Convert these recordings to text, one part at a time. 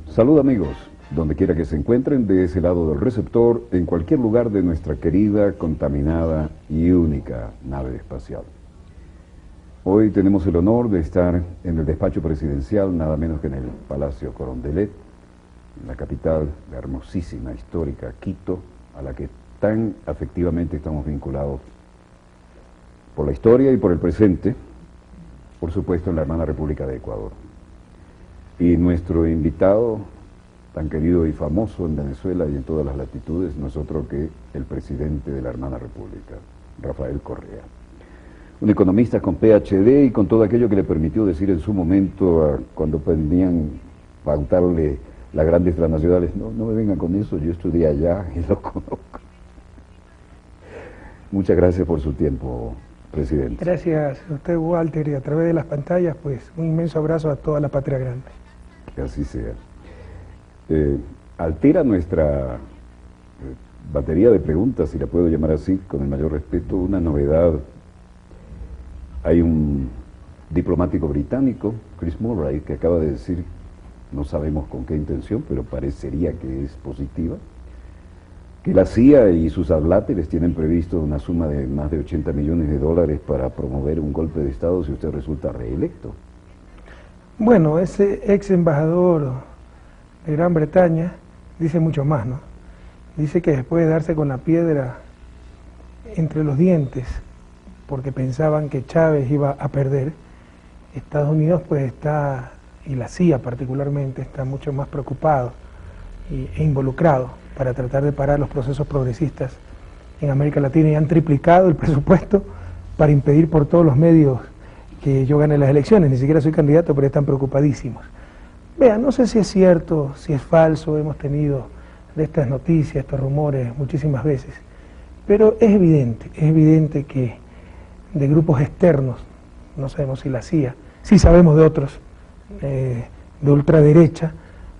Salud amigos, donde quiera que se encuentren de ese lado del receptor, en cualquier lugar de nuestra querida, contaminada y única nave espacial. Hoy tenemos el honor de estar en el despacho presidencial, nada menos que en el Palacio Carondelet, en la capital, la hermosísima, histórica Quito, a la que tan afectivamente estamos vinculados por la historia y por el presente, por supuesto en la hermana República de Ecuador. Y nuestro invitado, tan querido y famoso en Venezuela y en todas las latitudes, no es otro que el presidente de la hermana República, Rafael Correa. Un economista con PhD y con todo aquello que le permitió decir en su momento, cuando pedían pautarle las grandes transnacionales, no me vengan con eso, yo estudié allá y lo conozco. Muchas gracias por su tiempo, presidente. Gracias a usted, Walter, y a través de las pantallas, pues un inmenso abrazo a toda la patria grande. Que así sea. Altera nuestra batería de preguntas, si la puedo llamar así, con el mayor respeto, una novedad. Hay un diplomático británico, Chris Murray, que acaba de decir, no sabemos con qué intención, pero parecería que es positiva, que la CIA y sus adláteres tienen previsto una suma de más de 80 millones de dólares para promover un golpe de Estado si usted resulta reelecto. Bueno, ese ex embajador de Gran Bretaña dice mucho más, ¿no? Dice que después de darse con la piedra entre los dientes, porque pensaban que Chávez iba a perder, Estados Unidos pues está, y la CIA particularmente, está mucho más preocupado e involucrado para tratar de parar los procesos progresistas en América Latina, y han triplicado el presupuesto para impedir por todos los medios que yo gane las elecciones. Ni siquiera soy candidato, pero están preocupadísimos. Vean, no sé si es cierto, si es falso, hemos tenido de estas noticias, estos rumores muchísimas veces, pero es evidente que de grupos externos, no sabemos si la CIA, sí sabemos de otros, de ultraderecha,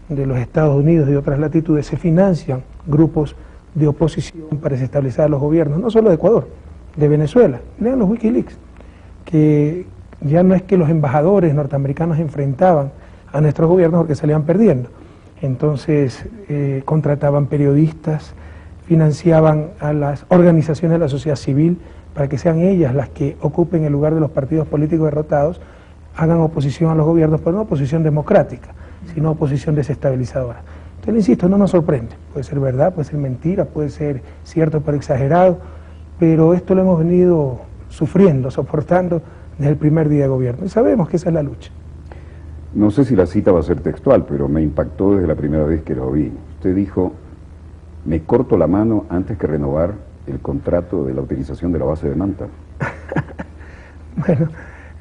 de los Estados Unidos y de otras latitudes, se financian grupos de oposición para desestabilizar los gobiernos, no solo de Ecuador, de Venezuela. Lean los Wikileaks, que ya no es que los embajadores norteamericanos enfrentaban a nuestros gobiernos porque salían perdiendo. Entonces contrataban periodistas, financiaban a las organizaciones de la sociedad civil para que sean ellas las que ocupen el lugar de los partidos políticos derrotados, hagan oposición a los gobiernos, pero no oposición democrática, sino oposición desestabilizadora. Entonces, le insisto, no nos sorprende. Puede ser verdad, puede ser mentira, puede ser cierto pero exagerado, pero esto lo hemos venido sufriendo, soportando desde el primer día de gobierno, y sabemos que esa es la lucha. No sé si la cita va a ser textual, pero me impactó desde la primera vez que lo vi. Usted dijo, me corto la mano antes que renovar el contrato de la utilización de la base de Manta. Bueno,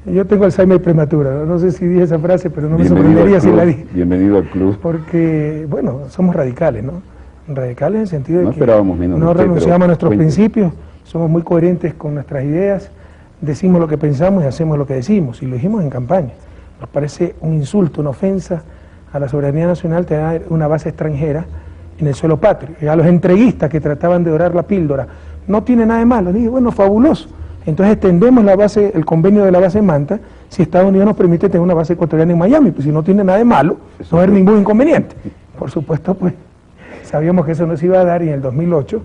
yo tengo Alzheimer prematuro, no sé si dije esa frase, pero no me sorprendería si la dije. Bienvenido al club. Porque, bueno, somos radicales, ¿no? Radicales en el sentido de que no renunciamos a nuestros principios, somos muy coherentes con nuestras ideas, decimos lo que pensamos y hacemos lo que decimos, y lo dijimos en campaña. Nos parece un insulto, una ofensa a la soberanía nacional tener una base extranjera en el suelo patrio. Y a los entreguistas que trataban de dorar la píldora, no tiene nada de malo. Dije, bueno, fabuloso. Entonces extendemos la base, el convenio de la base Manta, si Estados Unidos nos permite tener una base ecuatoriana en Miami, pues si no tiene nada de malo, no va a haber ningún inconveniente. Por supuesto, pues, sabíamos que eso no se iba a dar, y en el 2008,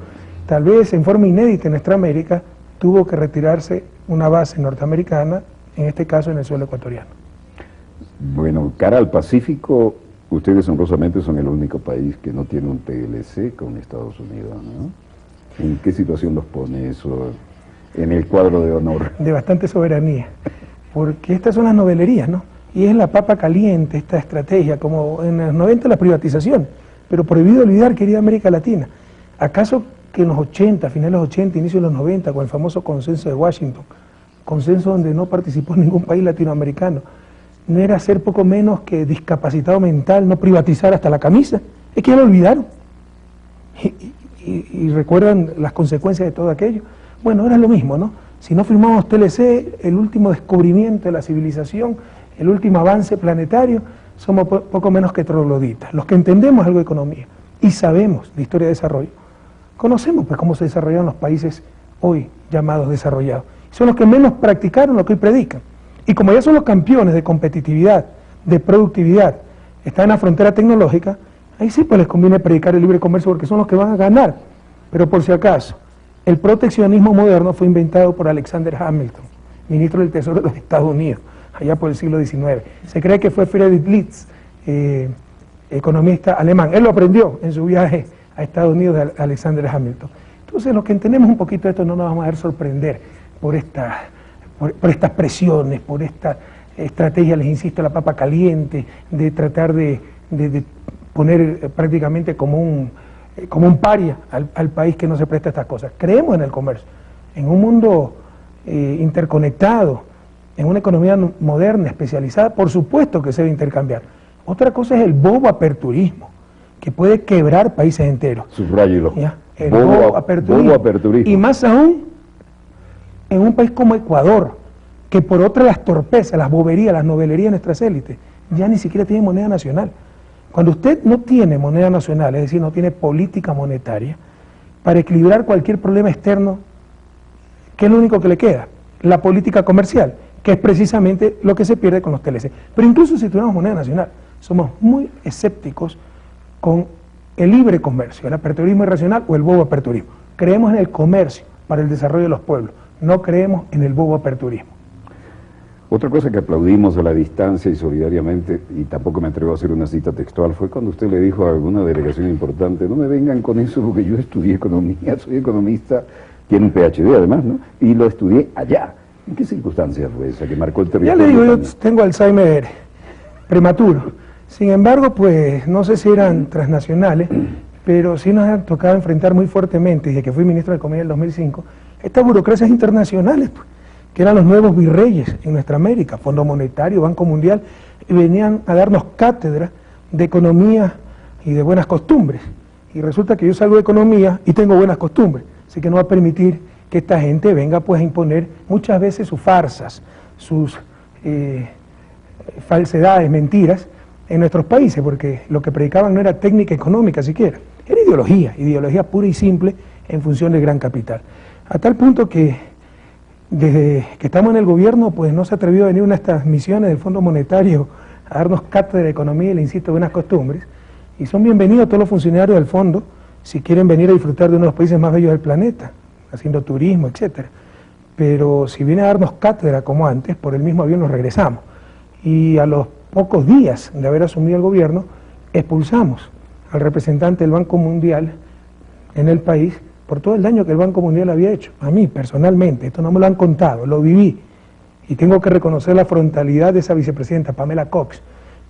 tal vez en forma inédita en nuestra América, tuvo que retirarse una base norteamericana, en este caso en el suelo ecuatoriano. Bueno, cara al Pacífico, ustedes honrosamente son el único país que no tiene un TLC con Estados Unidos, ¿no? ¿En qué situación los pone eso en el cuadro de honor? De bastante soberanía, porque estas son las novelerías, ¿no? Y es la papa caliente esta estrategia, como en los 90 la privatización, pero prohibido olvidar, querida América Latina, ¿acaso que en los 80, finales de los 80, inicio de los 90, con el famoso consenso de Washington, consenso donde no participó ningún país latinoamericano, no era ser poco menos que discapacitado mental, no privatizar hasta la camisa? Es que ya lo olvidaron. Y recuerdan las consecuencias de todo aquello. Bueno, ahora es lo mismo, ¿no? Si no firmamos TLC, el último descubrimiento de la civilización, el último avance planetario, somos poco menos que trogloditas. Los que entendemos algo de economía y sabemos de historia de desarrollo, conocemos pues cómo se desarrollaron los países hoy llamados desarrollados. Son los que menos practicaron lo que hoy predican. Y como ya son los campeones de competitividad, de productividad, están en la frontera tecnológica, ahí sí pues les conviene predicar el libre comercio porque son los que van a ganar. Pero por si acaso, el proteccionismo moderno fue inventado por Alexander Hamilton, ministro del Tesoro de los Estados Unidos, allá por el siglo XIX. Se cree que fue Friedrich List, economista alemán. Él lo aprendió en su viaje a Estados Unidos de Alexander Hamilton. Entonces, los que entendemos un poquito de esto no nos vamos a dejar sorprender por estas presiones, por esta estrategia, les insisto, la papa caliente, de tratar de poner prácticamente como un paria al país que no se presta a estas cosas. Creemos en el comercio, en un mundo interconectado, en una economía moderna, especializada, por supuesto que se debe intercambiar. Otra cosa es el bobo aperturismo, que puede quebrar países enteros. Subrayelo. El bobo aperturismo. Y más aún, en un país como Ecuador, que por otra de las torpezas, las boberías, las novelerías de nuestras élites, ya ni siquiera tiene moneda nacional. Cuando usted no tiene moneda nacional, es decir, no tiene política monetaria, para equilibrar cualquier problema externo, ¿qué es lo único que le queda? La política comercial, que es precisamente lo que se pierde con los TLC. Pero incluso si tuviéramos moneda nacional, somos muy escépticos con el libre comercio, el aperturismo irracional o el bobo aperturismo. Creemos en el comercio para el desarrollo de los pueblos, no creemos en el bobo aperturismo. Otra cosa que aplaudimos a la distancia y solidariamente, y tampoco me atrevo a hacer una cita textual, fue cuando usted le dijo a alguna delegación importante, no me vengan con eso porque yo estudié economía, soy economista, tiene un PhD además, ¿no? Y lo estudié allá. ¿En qué circunstancias fue esa que marcó el territorio? Ya le digo, yo tengo Alzheimer prematuro. Sin embargo, pues no sé si eran transnacionales, pero sí nos han tocado enfrentar muy fuertemente, desde que fui ministro de Economía en el 2005, estas burocracias internacionales, pues, que eran los nuevos virreyes en nuestra América, Fondo Monetario, Banco Mundial, y venían a darnos cátedra de economía y de buenas costumbres. Y resulta que yo salgo de economía y tengo buenas costumbres, así que no va a permitir que esta gente venga pues a imponer muchas veces sus farsas, sus falsedades, mentiras, en nuestros países, porque lo que predicaban no era técnica económica siquiera, era ideología pura y simple en función del gran capital. A tal punto que desde que estamos en el gobierno, pues no se atrevió a venir una de estas misiones del Fondo Monetario a darnos cátedra de economía y le insisto, buenas costumbres, y son bienvenidos todos los funcionarios del fondo si quieren venir a disfrutar de uno de los países más bellos del planeta, haciendo turismo, etcétera. Pero si viene a darnos cátedra como antes, por el mismo avión nos regresamos. Y a los pocos días de haber asumido el gobierno, expulsamos al representante del Banco Mundial en el país por todo el daño que el Banco Mundial había hecho. A mí, personalmente, esto no me lo han contado, lo viví. Y tengo que reconocer la frontalidad de esa vicepresidenta, Pamela Cox.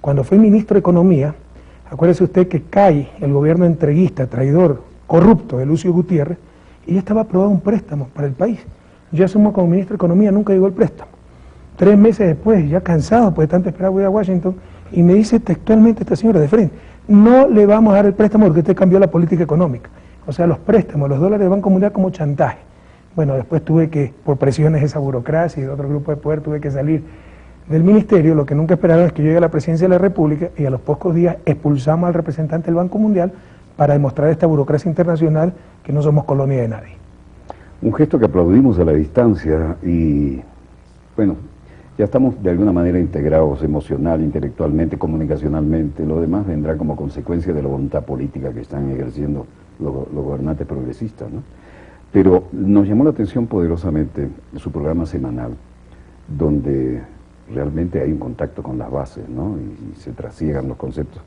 Cuando fue ministro de Economía, acuérdese usted que cae el gobierno entreguista, traidor, corrupto de Lucio Gutiérrez, y ya estaba aprobado un préstamo para el país. Yo asumo como ministro de Economía, nunca llegó el préstamo. 3 meses después, ya cansado, pues de tanto esperar, voy a Washington, y me dice textualmente esta señora de frente, no le vamos a dar el préstamo porque usted cambió la política económica. O sea, los préstamos, los dólares del Banco Mundial como chantaje. Bueno, después tuve que, por presiones de esa burocracia y de otro grupo de poder, tuve que salir del ministerio. Lo que nunca esperaron es que yo llegue a la presidencia de la República y a los pocos días expulsamos al representante del Banco Mundial para demostrar a esta burocracia internacional que no somos colonia de nadie. Un gesto que aplaudimos a la distancia y, bueno, ya estamos de alguna manera integrados emocional, intelectualmente, comunicacionalmente. Lo demás vendrá como consecuencia de la voluntad política que están ejerciendo los gobernantes progresistas, ¿no? Pero nos llamó la atención poderosamente su programa semanal, donde realmente hay un contacto con las bases, ¿no? Y se trasiegan los conceptos.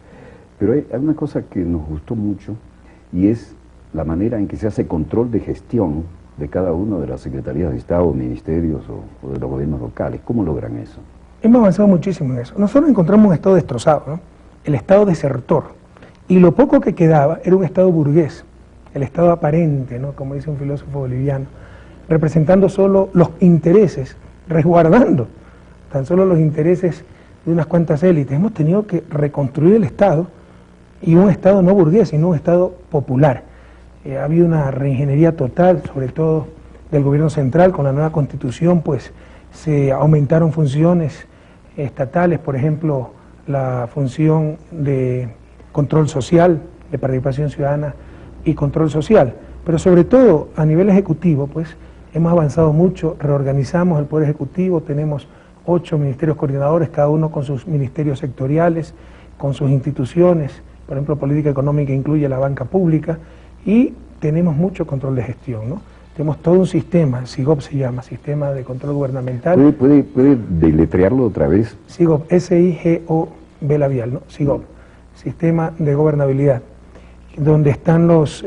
Pero hay una cosa que nos gustó mucho y es la manera en que se hace control de gestión de cada una de las secretarías de Estado, ministerios o de los gobiernos locales. ¿Cómo logran eso? Hemos avanzado muchísimo en eso. Nosotros encontramos un Estado destrozado, ¿no? El Estado desertor. Y lo poco que quedaba era un Estado burgués, el Estado aparente, ¿no? Como dice un filósofo boliviano, representando solo los intereses, resguardando tan solo los intereses de unas cuantas élites. Hemos tenido que reconstruir el Estado, y un Estado no burgués, sino un Estado popular. Ha habido una reingeniería total, sobre todo del gobierno central. Con la nueva Constitución, pues se aumentaron funciones estatales, por ejemplo, la función de control social, de participación ciudadana y control social. Pero sobre todo a nivel ejecutivo, pues hemos avanzado mucho, reorganizamos el Poder Ejecutivo, tenemos 8 ministerios coordinadores, cada uno con sus ministerios sectoriales, con sus instituciones, por ejemplo, política económica incluye la banca pública, y tenemos mucho control de gestión, ¿no? Tenemos todo un sistema, SIGOP se llama, Sistema de Control Gubernamental. ¿Puede deletrearlo otra vez? SIGOP, S-I-G-O-B labial, ¿no? SIGOP, Sistema de Gobernabilidad, donde están los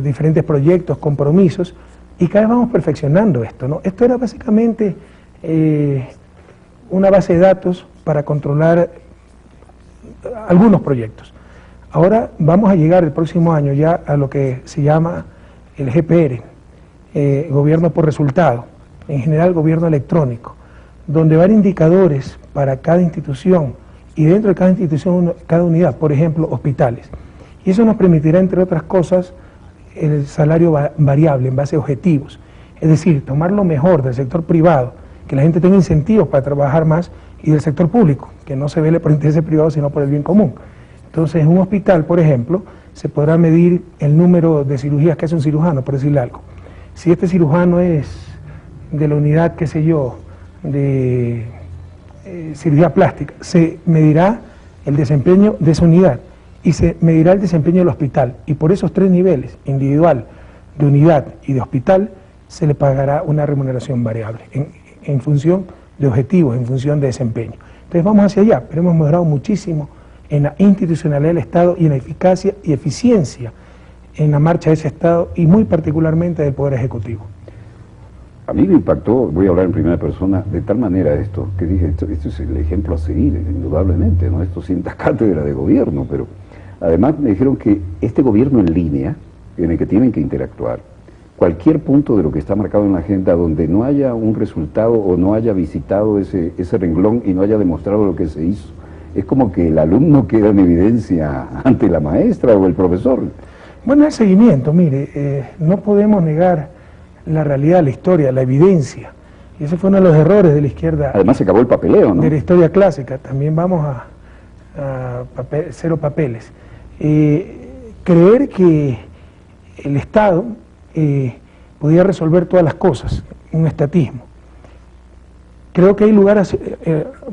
diferentes proyectos, compromisos, y cada vez vamos perfeccionando esto, ¿no? Esto era básicamente una base de datos para controlar algunos proyectos. Ahora vamos a llegar el próximo año ya a lo que se llama el GPR, Gobierno por Resultado, en general Gobierno Electrónico, donde van indicadores para cada institución y dentro de cada institución, cada unidad, por ejemplo, hospitales. Y eso nos permitirá, entre otras cosas, el salario variable en base a objetivos, es decir, tomar lo mejor del sector privado, que la gente tenga incentivos para trabajar más, y del sector público, que no se vele por interés privado sino por el bien común. Entonces, en un hospital, por ejemplo, se podrá medir el número de cirugías que hace un cirujano, por decirle algo. Si este cirujano es de la unidad, qué sé yo, de cirugía plástica, se medirá el desempeño de esa unidad y se medirá el desempeño del hospital. Y por esos 3 niveles, individual, de unidad y de hospital, se le pagará una remuneración variable en función de objetivos, en función de desempeño. Entonces vamos hacia allá, pero hemos mejorado muchísimo en la institucionalidad del Estado y en la eficacia y eficiencia en la marcha de ese Estado y muy particularmente del Poder Ejecutivo. A mí me impactó, voy a hablar en primera persona, de tal manera esto, que dije, esto es el ejemplo a seguir, indudablemente, ¿no? Esto sienta cátedra de gobierno, pero además me dijeron que este gobierno en línea, en el que tienen que interactuar, cualquier punto de lo que está marcado en la agenda donde no haya un resultado o no haya visitado ese renglón y no haya demostrado lo que se hizo, es como que el alumno queda en evidencia ante la maestra o el profesor. Bueno, el seguimiento, mire, no podemos negar la realidad, la historia, la evidencia. Y ese fue uno de los errores de la izquierda. Además se acabó el papeleo, ¿no? De la historia clásica, también vamos a cero papeles. Creer que el Estado podía resolver todas las cosas, un estatismo. Creo que hay lugares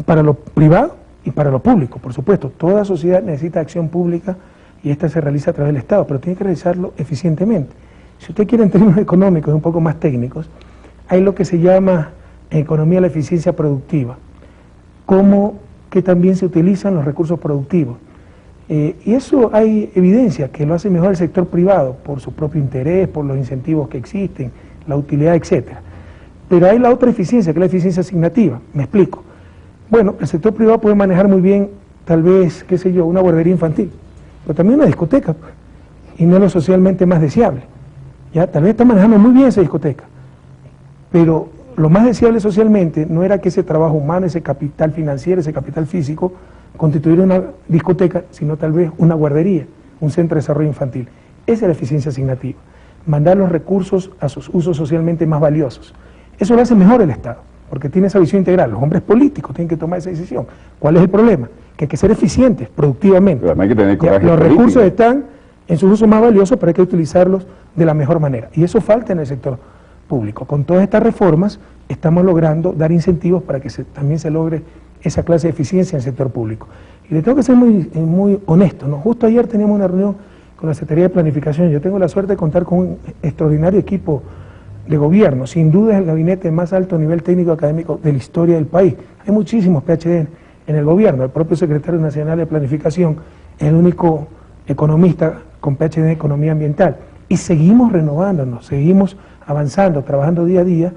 para lo privado y para lo público, por supuesto. Toda sociedad necesita acción pública y esta se realiza a través del Estado, pero tiene que realizarlo eficientemente. Si usted quiere en términos económicos y un poco más técnicos, hay lo que se llama en economía la eficiencia productiva, como que también se utilizan los recursos productivos. Y eso hay evidencia que lo hace mejor el sector privado, por su propio interés, por los incentivos que existen, la utilidad, etcétera. Pero hay la otra eficiencia, que es la eficiencia asignativa. Me explico. Bueno, el sector privado puede manejar muy bien, tal vez, qué sé yo, una guardería infantil, pero también una discoteca, pues, y no es lo socialmente más deseable. Ya, tal vez está manejando muy bien esa discoteca, pero lo más deseable socialmente no era que ese trabajo humano, ese capital financiero, ese capital físico, constituyera una discoteca, sino tal vez una guardería, un centro de desarrollo infantil. Esa es la eficiencia asignativa, mandar los recursos a sus usos socialmente más valiosos. Eso lo hace mejor el Estado, porque tiene esa visión integral. Los hombres políticos tienen que tomar esa decisión. ¿Cuál es el problema? Que hay que ser eficientes productivamente. Pero hay que tener coraje los político. recursos están en sus usos más valiosos, pero hay que utilizarlos de la mejor manera. Y eso falta en el sector público. Con todas estas reformas estamos logrando dar incentivos para que también se logre esa clase de eficiencia en el sector público. Y le tengo que ser muy honesto, ¿no? Justo ayer teníamos una reunión con la Secretaría de Planificación. Yo tengo la suerte de contar con un extraordinario equipo de gobierno. Sin duda es el gabinete de más alto nivel técnico académico de la historia del país. Hay muchísimos PhD en el gobierno. El propio Secretario Nacional de Planificación es el único economista con PhD en Economía Ambiental. Y seguimos renovándonos, seguimos avanzando, trabajando día a día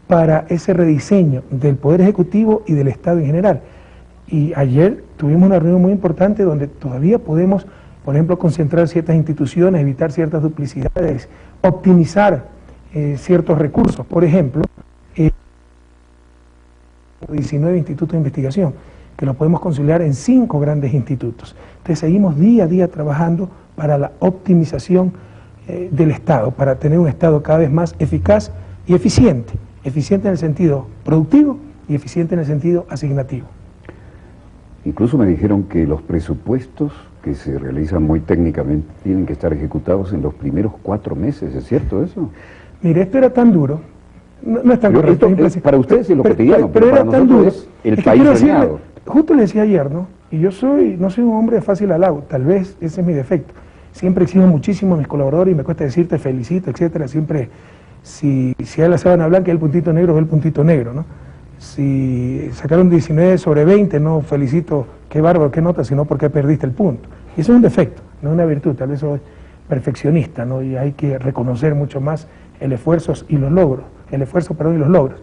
para ese rediseño del Poder Ejecutivo y del Estado en general. Y ayer tuvimos una reunión muy importante donde todavía podemos, por ejemplo, concentrar ciertas instituciones, evitar ciertas duplicidades, optimizar ciertos recursos. Por ejemplo, 19 institutos de investigación, que lo podemos conciliar en 5 grandes institutos. Entonces seguimos día a día trabajando para la optimización del Estado, para tener un Estado cada vez más eficaz y eficiente. Eficiente en el sentido productivo y eficiente en el sentido asignativo. Incluso me dijeron que los presupuestos que se realizan muy técnicamente tienen que estar ejecutados en los primeros 4 meses, ¿es cierto eso? Mire, esto era tan duro, no es tan Pero correcto. esto para ustedes es lo cotidiano, pero para era tan nosotros duro. es el que país quiero decirle, soñado. justo le decía ayer, ¿no? Y yo no soy un hombre de fácil halago, tal vez ese es mi defecto. Siempre exijo muchísimo a mis colaboradores y me cuesta decirte felicito, etcétera. Siempre, si hay la sábana blanca y el puntito negro, ve el puntito negro, ¿no? Si sacaron 19 sobre 20, no felicito, qué bárbaro, qué nota, sino porque perdiste el punto. Y eso es un defecto, no es una virtud, tal vez soy perfeccionista, ¿no? Y hay que reconocer mucho más el esfuerzo y los logros, y los logros.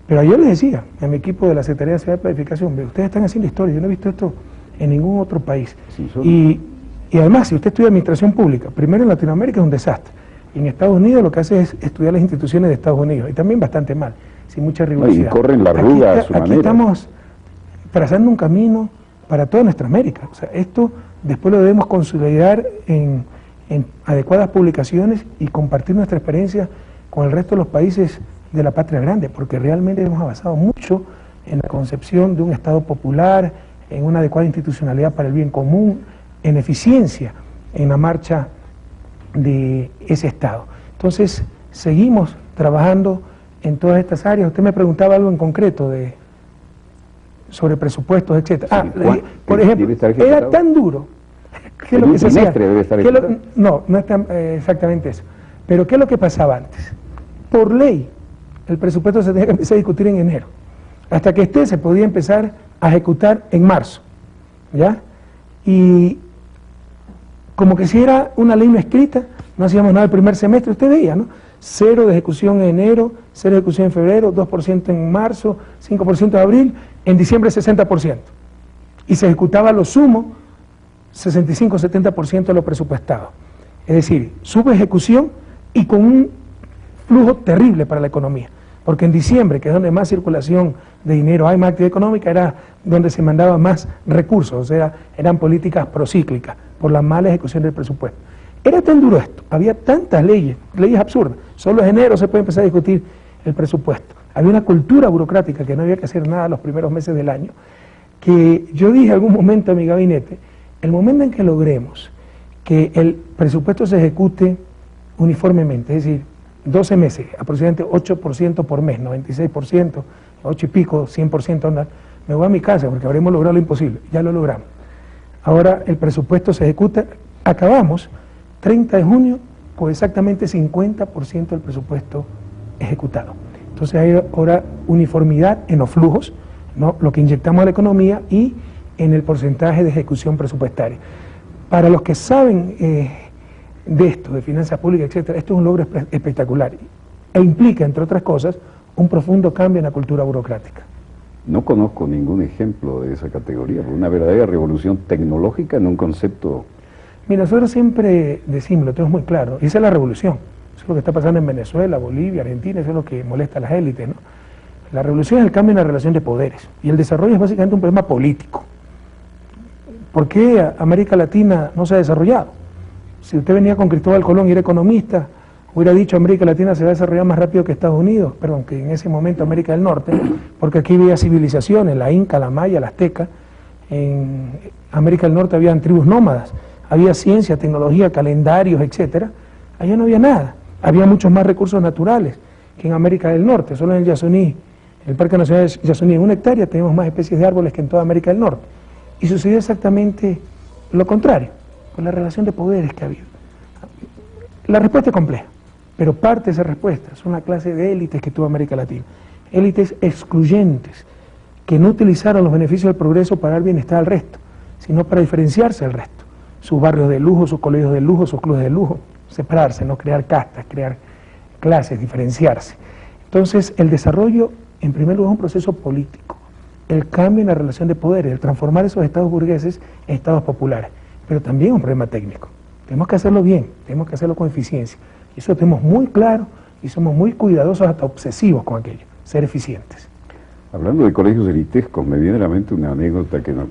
Pero yo les decía a mi equipo de la Secretaría de Ciudad de Planificación, ustedes están haciendo historia, yo no he visto esto en ningún otro país. Y además, si usted estudia administración pública, primero en Latinoamérica es un desastre. Y en Estados Unidos lo que hace es estudiar las instituciones de Estados Unidos, y también bastante mal, sin mucha rigurosidad. Y corren la arruga a su manera. Aquí estamos trazando un camino para toda nuestra América. O sea, esto después lo debemos consolidar en adecuadas publicaciones y compartir nuestra experiencia con el resto de los países de la patria grande, porque realmente hemos avanzado mucho en la concepción de un Estado popular, en una adecuada institucionalidad para el bien común, en eficiencia en la marcha de ese Estado. Entonces, seguimos trabajando en todas estas áreas. Usted me preguntaba algo en concreto sobre presupuestos, etcétera. Sí, por ejemplo, era tan duro. ¿Qué es lo que se hacía? No es exactamente eso. Pero ¿qué es lo que pasaba antes? Por ley, el presupuesto se tenía que empezar a discutir en enero. Hasta que se podía empezar a ejecutar en marzo. ¿Ya? Y como que si era una ley no escrita, no hacíamos nada el primer semestre, usted veía, ¿no? 0 de ejecución en enero, 0 de ejecución en febrero, 2% en marzo, 5% en abril, en diciembre 60%. Y se ejecutaba lo sumo, 65-70% de lo presupuestado. Es decir, subejecución y con un flujo terrible para la economía. Porque en diciembre, que es donde más circulación de dinero hay, más actividad económica, era donde se mandaba más recursos, o sea, eran políticas procíclicas por la mala ejecución del presupuesto. Era tan duro esto, había tantas leyes absurdas, solo en enero se puede empezar a discutir el presupuesto. Había una cultura burocrática que no había que hacer nada los primeros meses del año, que yo dije en algún momento a mi gabinete, el momento en que logremos que el presupuesto se ejecute uniformemente, es decir, 12 meses, aproximadamente 8% por mes, 96%, 8 y pico, 100% andar, me voy a mi casa porque habremos logrado lo imposible, ya lo logramos. Ahora el presupuesto se ejecuta, acabamos 30 de junio con exactamente 50% del presupuesto ejecutado. Entonces hay ahora uniformidad en los flujos, ¿no? Lo que inyectamos a la economía y en el porcentaje de ejecución presupuestaria. Para los que saben de esto, de finanzas públicas, etcétera, esto es un logro espectacular e implica, entre otras cosas, un profundo cambio en la cultura burocrática. No conozco ningún ejemplo de esa categoría, una verdadera revolución tecnológica en un concepto. Mira, nosotros siempre decimos, lo tenemos muy claro, esa es la revolución. Eso es lo que está pasando en Venezuela, Bolivia, Argentina, eso es lo que molesta a las élites, ¿no? La revolución es el cambio en la relación de poderes y el desarrollo es básicamente un problema político. ¿Por qué América Latina no se ha desarrollado? Si usted venía con Cristóbal Colón y era economista, hubiera dicho América Latina se va a desarrollar más rápido que Estados Unidos, perdón, que en ese momento América del Norte, porque aquí había civilizaciones, la Inca, la Maya, la Azteca. En América del Norte habían tribus nómadas, había ciencia, tecnología, calendarios, etcétera. Allá no había nada, había muchos más recursos naturales que en América del Norte. Solo en el Yasuní, en el Parque Nacional de Yasuní, en 1 hectárea tenemos más especies de árboles que en toda América del Norte. Y sucedió exactamente lo contrario, con la relación de poderes que ha habido. La respuesta es compleja, pero parte de esa respuesta es una clase de élites que tuvo América Latina. Élites excluyentes, que no utilizaron los beneficios del progreso para dar bienestar al resto, sino para diferenciarse del resto. Sus barrios de lujo, sus colegios de lujo, sus clubes de lujo, separarse, no crear castas, crear clases, diferenciarse. Entonces, el desarrollo, en primer lugar, es un proceso político. El cambio en la relación de poderes, el transformar esos estados burgueses en estados populares, pero también un problema técnico. Tenemos que hacerlo bien, tenemos que hacerlo con eficiencia. Y eso lo tenemos muy claro y somos muy cuidadosos, hasta obsesivos con aquello, ser eficientes. Hablando de colegios elitescos, me viene a la mente una anécdota que nos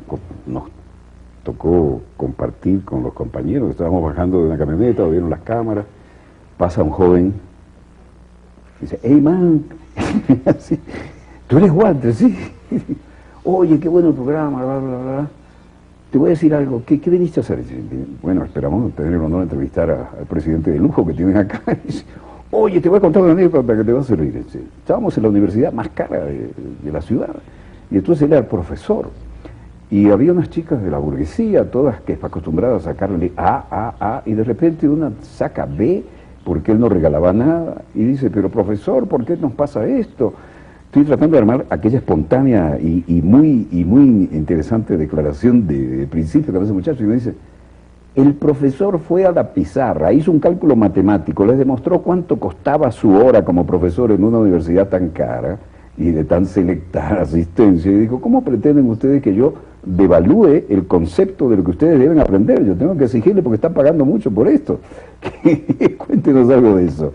tocó compartir con los compañeros. Estábamos bajando de una camioneta, o vieron las cámaras, pasa un joven, dice, hey man, así, tú eres Walter, ¿sí? oye, qué bueno el programa, bla, bla, bla. Te voy a decir algo, ¿qué viniste a hacer? Dice, bueno, esperamos tener el honor de entrevistar al presidente de lujo que tienen acá. Dice, oye, te voy a contar una anécdota que te va a servir. Dice, estábamos en la universidad más cara de la ciudad, y entonces él era el profesor, y había unas chicas de la burguesía, todas que acostumbradas a sacarle A, y de repente una saca B, porque él no regalaba nada, y dice, pero profesor, ¿por qué nos pasa esto? Estoy tratando de armar aquella espontánea y muy interesante declaración de principio que hace ese muchacho, y me dice, el profesor fue a la pizarra, hizo un cálculo matemático, les demostró cuánto costaba su hora como profesor en una universidad tan cara y de tan selecta asistencia, y dijo, ¿cómo pretenden ustedes que yo devalúe el concepto de lo que ustedes deben aprender? Yo tengo que exigirle porque están pagando mucho por esto. Cuéntenos algo de eso.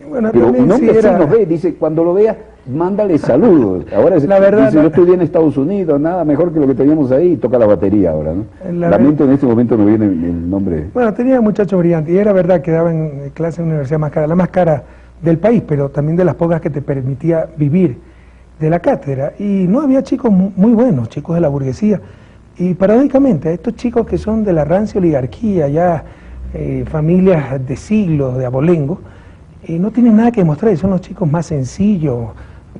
Bueno, pero un hombre sí nos ve, dice, cuando lo vea, mándale saludos. Ahora la verdad, dice, yo estudié en Estados Unidos, nada mejor que lo que teníamos ahí, y toca la batería ahora, ¿no? Lamento, en este momento no viene el nombre. Bueno, tenía un muchacho brillante, y era verdad que daba en clase en una universidad más cara, la más cara del país, pero también de las pocas que te permitía vivir de la cátedra, y no había chicos muy buenos, chicos de la burguesía, y paradójicamente a estos chicos que son de la rancia oligarquía, ya familias de siglos, de abolengo, no tienen nada que demostrar, y son los chicos más sencillos,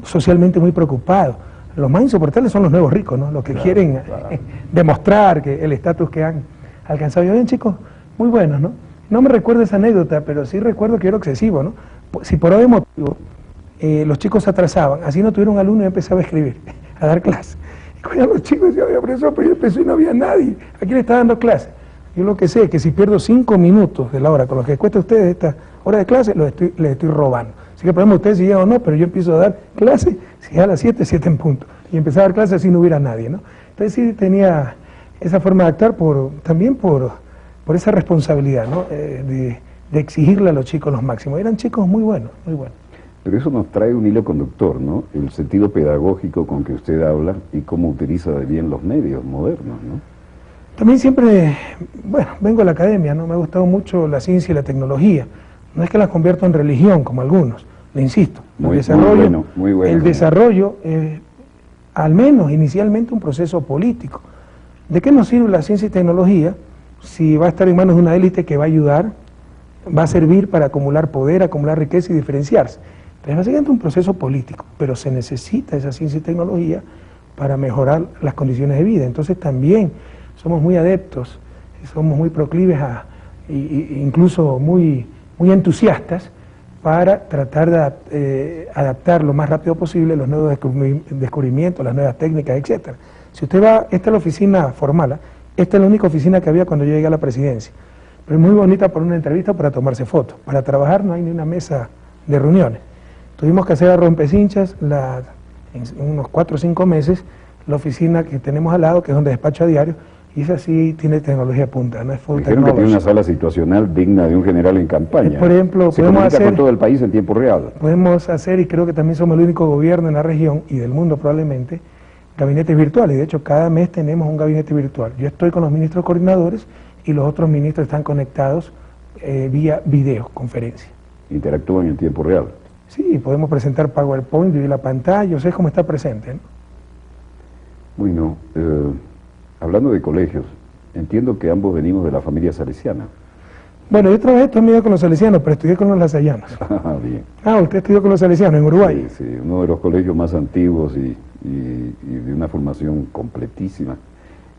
socialmente muy preocupados. Los más insoportables son los nuevos ricos, ¿no? Los que quieren demostrar que el estatus que han alcanzado. Y habían chicos muy buenos, ¿no? No me recuerdo esa anécdota, pero sí recuerdo que era excesivo, ¿no? Si por algún motivo los chicos se atrasaban, así no tuvieron alumno y empezaba a escribir, a dar clases. Y cuando los chicos decían, profesor, pero yo empecé y no había nadie, ¿a quién le está dando clase? Yo lo que sé es que si pierdo 5 minutos de la hora con lo que cuesta a ustedes esta hora de clase, les estoy robando. Así que podemos ustedes si llegan o no, pero yo empiezo a dar clase, si es a las 7, 7 en punto. Y empezar a dar clase así no hubiera nadie, ¿no? Entonces sí tenía esa forma de actuar también por esa responsabilidad, ¿no? De exigirle a los chicos los máximos. Eran chicos muy buenos, muy buenos. Pero eso nos trae un hilo conductor, ¿no? El sentido pedagógico con que usted habla y cómo utiliza de bien los medios modernos, ¿no? También siempre, bueno, vengo a la academia, ¿no? Me ha gustado mucho la ciencia y la tecnología. No es que las convierto en religión, como algunos, le insisto. Muy bueno. El desarrollo es, al menos inicialmente, un proceso político. ¿De qué nos sirve la ciencia y tecnología si va a estar en manos de una élite que va a ayudar, va a servir para acumular poder, acumular riqueza y diferenciarse? Entonces, básicamente un proceso político, pero se necesita esa ciencia y tecnología para mejorar las condiciones de vida. Entonces también somos muy adeptos, somos muy proclives incluso muy entusiastas para tratar de adaptar lo más rápido posible los nuevos descubrimientos, las nuevas técnicas, etc. Si usted va, esta es la oficina formal, esta es la única oficina que había cuando yo llegué a la presidencia, pero es muy bonita para una entrevista, para tomarse fotos. Para trabajar no hay ni una mesa de reuniones. Tuvimos que hacer a rompecinchas en unos 4 o 5 meses la oficina que tenemos al lado, que es donde despacho a diario, y esa sí tiene tecnología punta, no es full technology. Dijeron que tiene una sala situacional digna de un general en campaña. Por ejemplo, se comunica con todo el país en tiempo real. Podemos hacer, y creo que también somos el único gobierno en la región y del mundo probablemente, gabinetes virtuales. De hecho, cada mes tenemos un gabinete virtual. Yo estoy con los ministros coordinadores y los otros ministros están conectados vía videoconferencia. ¿Interactúan en tiempo real? Sí, podemos presentar PowerPoint, dividir la pantalla, o sea, es como está presente, ¿no? Bueno, hablando de colegios, entiendo que ambos venimos de la familia salesiana. Bueno, yo trabajé también con los salesianos, pero estudié con los lasallanos. Ah, bien. Ah, usted estudió con los salesianos en Uruguay. Sí, sí, uno de los colegios más antiguos y de una formación completísima.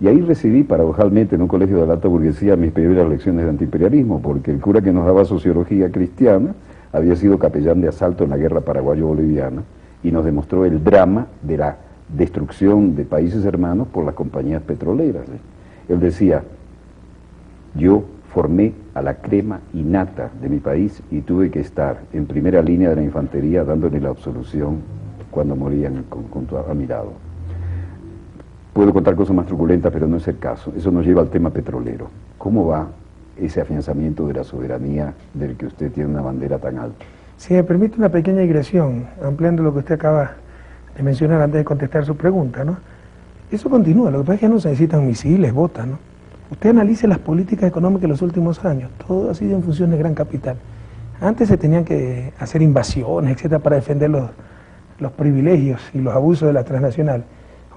Y ahí recibí, paradojalmente, en un colegio de la alta burguesía, mis primeras lecciones de antiimperialismo, porque el cura que nos daba sociología cristiana había sido capellán de asalto en la guerra paraguayo-boliviana y nos demostró el drama de la destrucción de países hermanos por las compañías petroleras. Él decía, yo formé a la crema innata de mi país y tuve que estar en primera línea de la infantería dándole la absolución cuando morían junto a mi lado. Puedo contar cosas más truculentas, pero no es el caso. Eso nos lleva al tema petrolero. ¿Cómo va ese afianzamiento de la soberanía del que usted tiene una bandera tan alta? Si me permite una pequeña digresión, ampliando lo que usted acaba de mencionar antes de contestar su pregunta, ¿no? Eso continúa, lo que pasa es que no se necesitan misiles, botas, ¿no? Usted analice las políticas económicas de los últimos años, todo ha sido en función de gran capital. Antes se tenían que hacer invasiones, etcétera, para defender los privilegios y los abusos de la transnacional.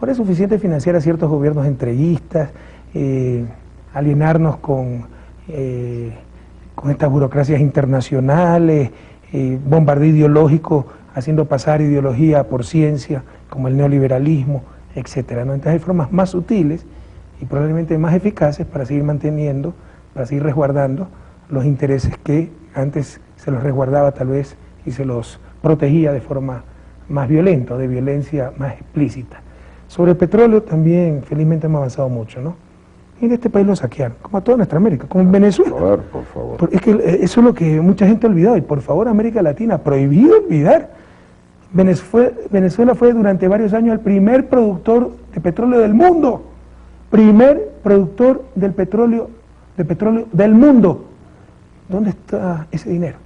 Ahora es suficiente financiar a ciertos gobiernos entreguistas, alienarnos con estas burocracias internacionales, bombardeo ideológico, haciendo pasar ideología por ciencia, como el neoliberalismo, etcétera, ¿no? Entonces hay formas más sutiles y probablemente más eficaces para seguir manteniendo, para seguir resguardando los intereses que antes se los resguardaba tal vez y se los protegía de forma más violenta, de violencia más explícita. Sobre el petróleo también felizmente hemos avanzado mucho, ¿no? Y en este país lo saquearon, como a toda nuestra América, como en Venezuela. Por favor. Es que eso es lo que mucha gente ha olvidado, y por favor América Latina, prohibido olvidar. Venezuela fue durante varios años el primer productor de petróleo del mundo, primer productor de petróleo del mundo. ¿Dónde está ese dinero?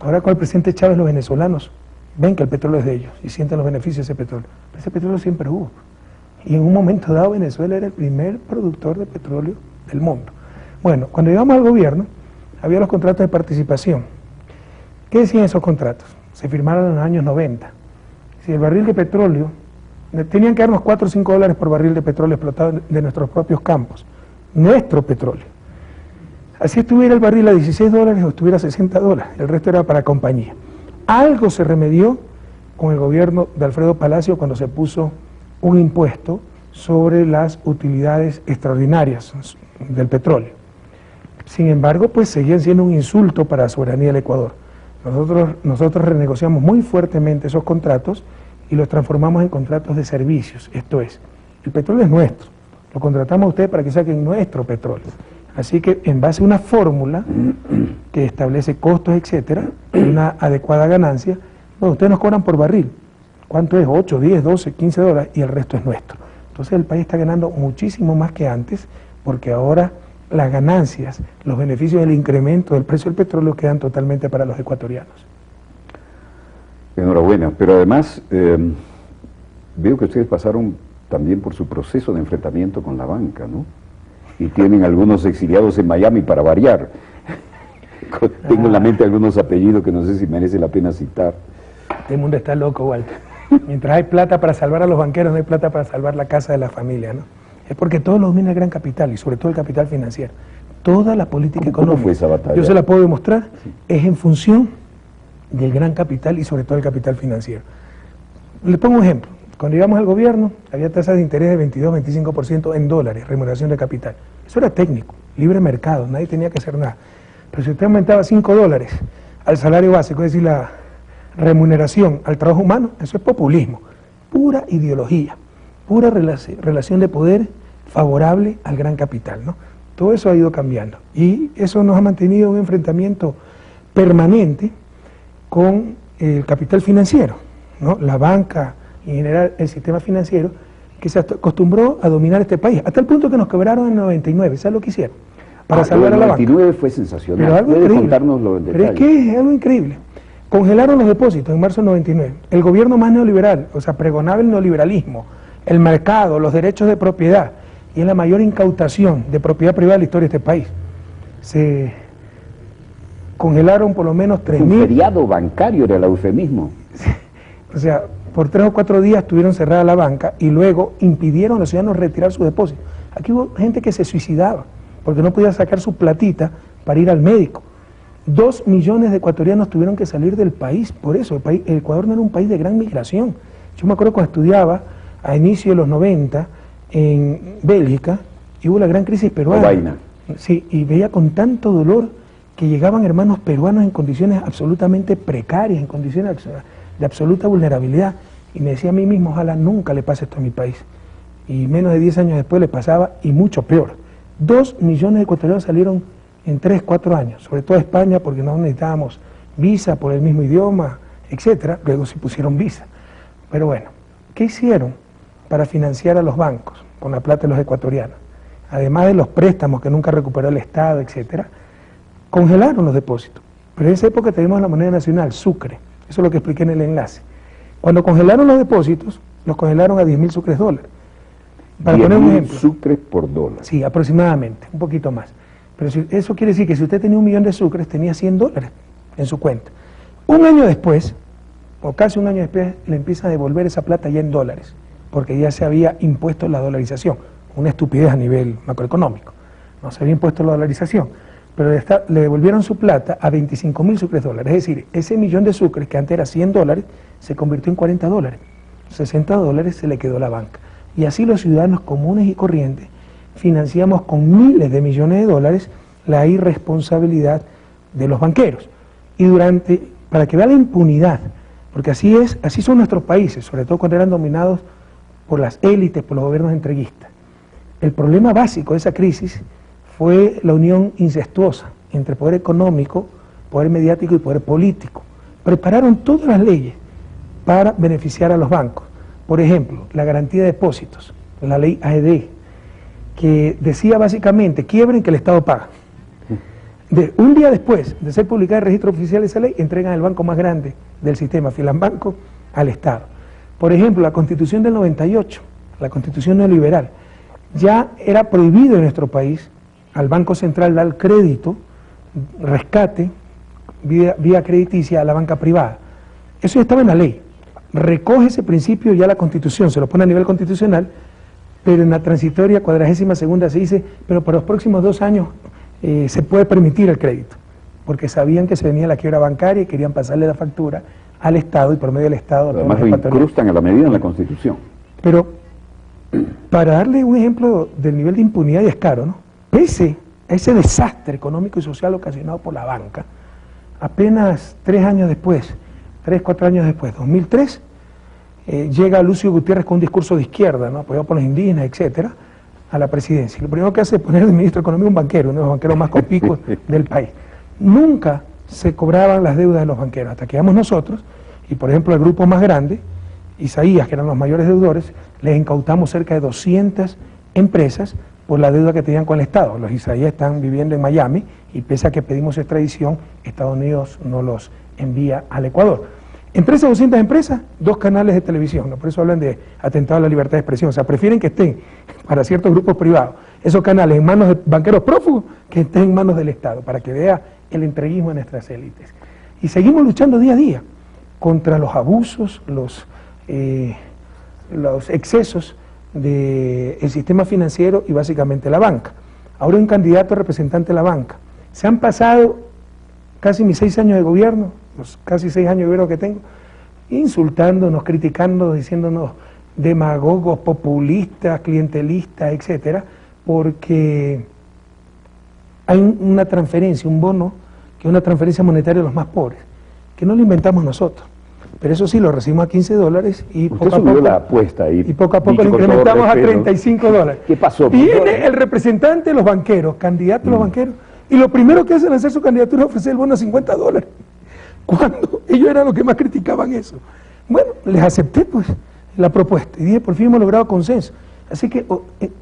Ahora con el presidente Chávez los venezolanos ven que el petróleo es de ellos y sienten los beneficios de ese petróleo. Pero ese petróleo siempre hubo. Y en un momento dado Venezuela era el primer productor de petróleo del mundo. Bueno, cuando llegamos al gobierno, había los contratos de participación. ¿Qué decían esos contratos? Se firmaron en los años 90. Si el barril de petróleo, tenían que darnos 4 o 5 dólares por barril de petróleo explotado de nuestros propios campos. Nuestro petróleo. Así estuviera el barril a 16 dólares o estuviera a 60 dólares. El resto era para compañía. Algo se remedió con el gobierno de Alfredo Palacio cuando se puso un impuesto sobre las utilidades extraordinarias del petróleo. Sin embargo, pues seguían siendo un insulto para la soberanía del Ecuador. Nosotros renegociamos muy fuertemente esos contratos y los transformamos en contratos de servicios. Esto es, el petróleo es nuestro, lo contratamos a ustedes para que saquen nuestro petróleo. Así que en base a una fórmula que establece costos, etcétera, y una adecuada ganancia, bueno, ustedes nos cobran por barril. ¿Cuánto es? 8, 10, 12, 15 dólares y el resto es nuestro. Entonces el país está ganando muchísimo más que antes porque ahora las ganancias, los beneficios del incremento del precio del petróleo quedan totalmente para los ecuatorianos. Enhorabuena, pero además veo que ustedes pasaron también por su proceso de enfrentamiento con la banca, ¿no? Y tienen algunos exiliados en Miami para variar. Tengo en la mente algunos apellidos que no sé si merece la pena citar. Este mundo está loco, Walter. Mientras hay plata para salvar a los banqueros, no hay plata para salvar la casa de la familia, ¿no? Es porque todo lo domina el gran capital y sobre todo el capital financiero. Toda la política económica, ¿cómo fue esa batalla? Yo se la puedo demostrar, Sí. Es en función del gran capital y sobre todo el capital financiero. Le pongo un ejemplo. Cuando llegamos al gobierno, había tasas de interés de 22-25% en dólares, remuneración de capital. Eso era técnico, libre mercado, nadie tenía que hacer nada. Pero si usted aumentaba 5 dólares al salario básico, es decir, la remuneración al trabajo humano, eso es populismo, pura ideología, pura relación de poder favorable al gran capital, ¿no? Todo eso ha ido cambiando y eso nos ha mantenido un enfrentamiento permanente con el capital financiero, ¿no? La banca, en general el sistema financiero, que se acostumbró a dominar este país, hasta el punto que nos quebraron en el 99, ¿sabes lo que hicieron? Para salvar a la banca. El 99 fue sensacional. Pero algo ¿Puede increíble. contárnoslo en detalle? Pero es que es algo increíble. Congelaron los depósitos en marzo del 99. El gobierno más neoliberal, o sea, pregonaba el neoliberalismo, el mercado, los derechos de propiedad, y es la mayor incautación de propiedad privada de la historia de este país. Se congelaron por lo menos 3.000... Un feriado bancario era el eufemismo. O sea, por 3 o 4 días tuvieron cerrada la banca y luego impidieron a los ciudadanos retirar sus depósitos. Aquí hubo gente que se suicidaba porque no podía sacar su platita para ir al médico. 2 millones de ecuatorianos tuvieron que salir del país por eso. El Ecuador no era un país de gran migración. Yo me acuerdo cuando estudiaba a inicio de los 90 en Bélgica y hubo la gran crisis peruana. Vaina. Sí, y veía con tanto dolor que llegaban hermanos peruanos en condiciones absolutamente precarias, en condiciones de absoluta vulnerabilidad. Y me decía a mí mismo, ojalá nunca le pase esto a mi país. Y menos de 10 años después le pasaba, y mucho peor. 2 millones de ecuatorianos salieron en 3, 4 años, sobre todo España, porque no necesitábamos visa por el mismo idioma, etcétera. Luego se pusieron visa. Pero bueno, ¿qué hicieron para financiar a los bancos con la plata de los ecuatorianos? Además de los préstamos que nunca recuperó el Estado, etcétera, congelaron los depósitos. Pero en esa época teníamos la moneda nacional, sucre. Eso es lo que expliqué en el enlace. Cuando congelaron los depósitos, los congelaron a 10.000 sucres dólares. Para poner un ejemplo. 10.000 sucres por dólar. Sí, aproximadamente, un poquito más. Pero eso quiere decir que si usted tenía 1 millón de sucres, tenía 100 dólares en su cuenta. Un año después, o casi un año después, le empiezan a devolver esa plata ya en dólares. porque ya se había impuesto la dolarización, una estupidez a nivel macroeconómico, no se había impuesto la dolarización, pero le devolvieron su plata a 25.000 sucres dólares, es decir, ese millón de sucres que antes era $100 se convirtió en $40, $60 se le quedó a la banca, y así los ciudadanos comunes y corrientes financiamos con miles de millones de dólares la irresponsabilidad de los banqueros, y para que vea la impunidad, porque así son nuestros países, sobre todo cuando eran dominados por las élites, por los gobiernos entreguistas. El problema básico de esa crisis fue la unión incestuosa entre poder económico, poder mediático y poder político. Prepararon todas las leyes para beneficiar a los bancos. Por ejemplo, la garantía de depósitos, la ley AED, que decía básicamente, quiebren que el Estado paga. Un día después de ser publicada en el registro oficial de esa ley, entregan el banco más grande del sistema, Filanbanco, al Estado. Por ejemplo, la Constitución del 98, la Constitución neoliberal, ya era prohibido en nuestro país al Banco Central dar crédito, rescate, vía crediticia a la banca privada. Eso ya estaba en la ley. Recoge ese principio ya la Constitución, se lo pone a nivel constitucional, pero en la transitoria 42ª se dice, pero para los próximos 2 años se puede permitir el crédito, porque sabían que se venía la quiebra bancaria y querían pasarle la factura al Estado y por medio del Estado. Además lo incrustan a la medida en la Constitución. Pero, para darle un ejemplo del nivel de impunidad y descaro, ¿no? Pese a ese desastre económico y social ocasionado por la banca, apenas 3 años después, 4 años después, 2003, llega Lucio Gutiérrez con un discurso de izquierda, ¿no? Apoyado por los indígenas, etcétera, a la presidencia. Y lo primero que hace es poner el ministro de Economía un banquero, uno de los banqueros más conspicuos del país. Nunca se cobraban las deudas de los banqueros, hasta que llegamos nosotros, y por ejemplo el grupo más grande, Isaías, que eran los mayores deudores, les incautamos cerca de 200 empresas por la deuda que tenían con el Estado. Los Isaías están viviendo en Miami, y pese a que pedimos extradición, Estados Unidos no los envía al Ecuador. Entre esas 200 empresas, 2 canales de televisión, ¿no? Por eso hablan de atentado a la libertad de expresión, o sea, prefieren que estén para ciertos grupos privados, esos canales en manos de banqueros prófugos, que estén en manos del Estado, para que vea el entreguismo de nuestras élites. Y seguimos luchando día a día contra los abusos, los excesos del sistema financiero y básicamente la banca. Ahora un candidato a representante de la banca. Se han pasado casi mis 6 años de gobierno, los casi 6 años de gobierno que tengo, insultándonos, criticándonos, diciéndonos demagogos, populistas, clientelistas, etcétera, porque hay una transferencia, un bono, que es una transferencia monetaria de los más pobres, que no lo inventamos nosotros. Pero eso sí, lo recibimos a $15 y poco a poco la apuesta ahí, y poco a poco lo incrementamos a $35. ¿Qué pasó? Viene el representante de los banqueros, candidato de los banqueros, y lo primero que hacen al hacer su candidatura es ofrecer el bono a $50, cuando ellos eran los que más criticaban eso. Bueno, les acepté pues la propuesta y dije, por fin hemos logrado consenso. Así que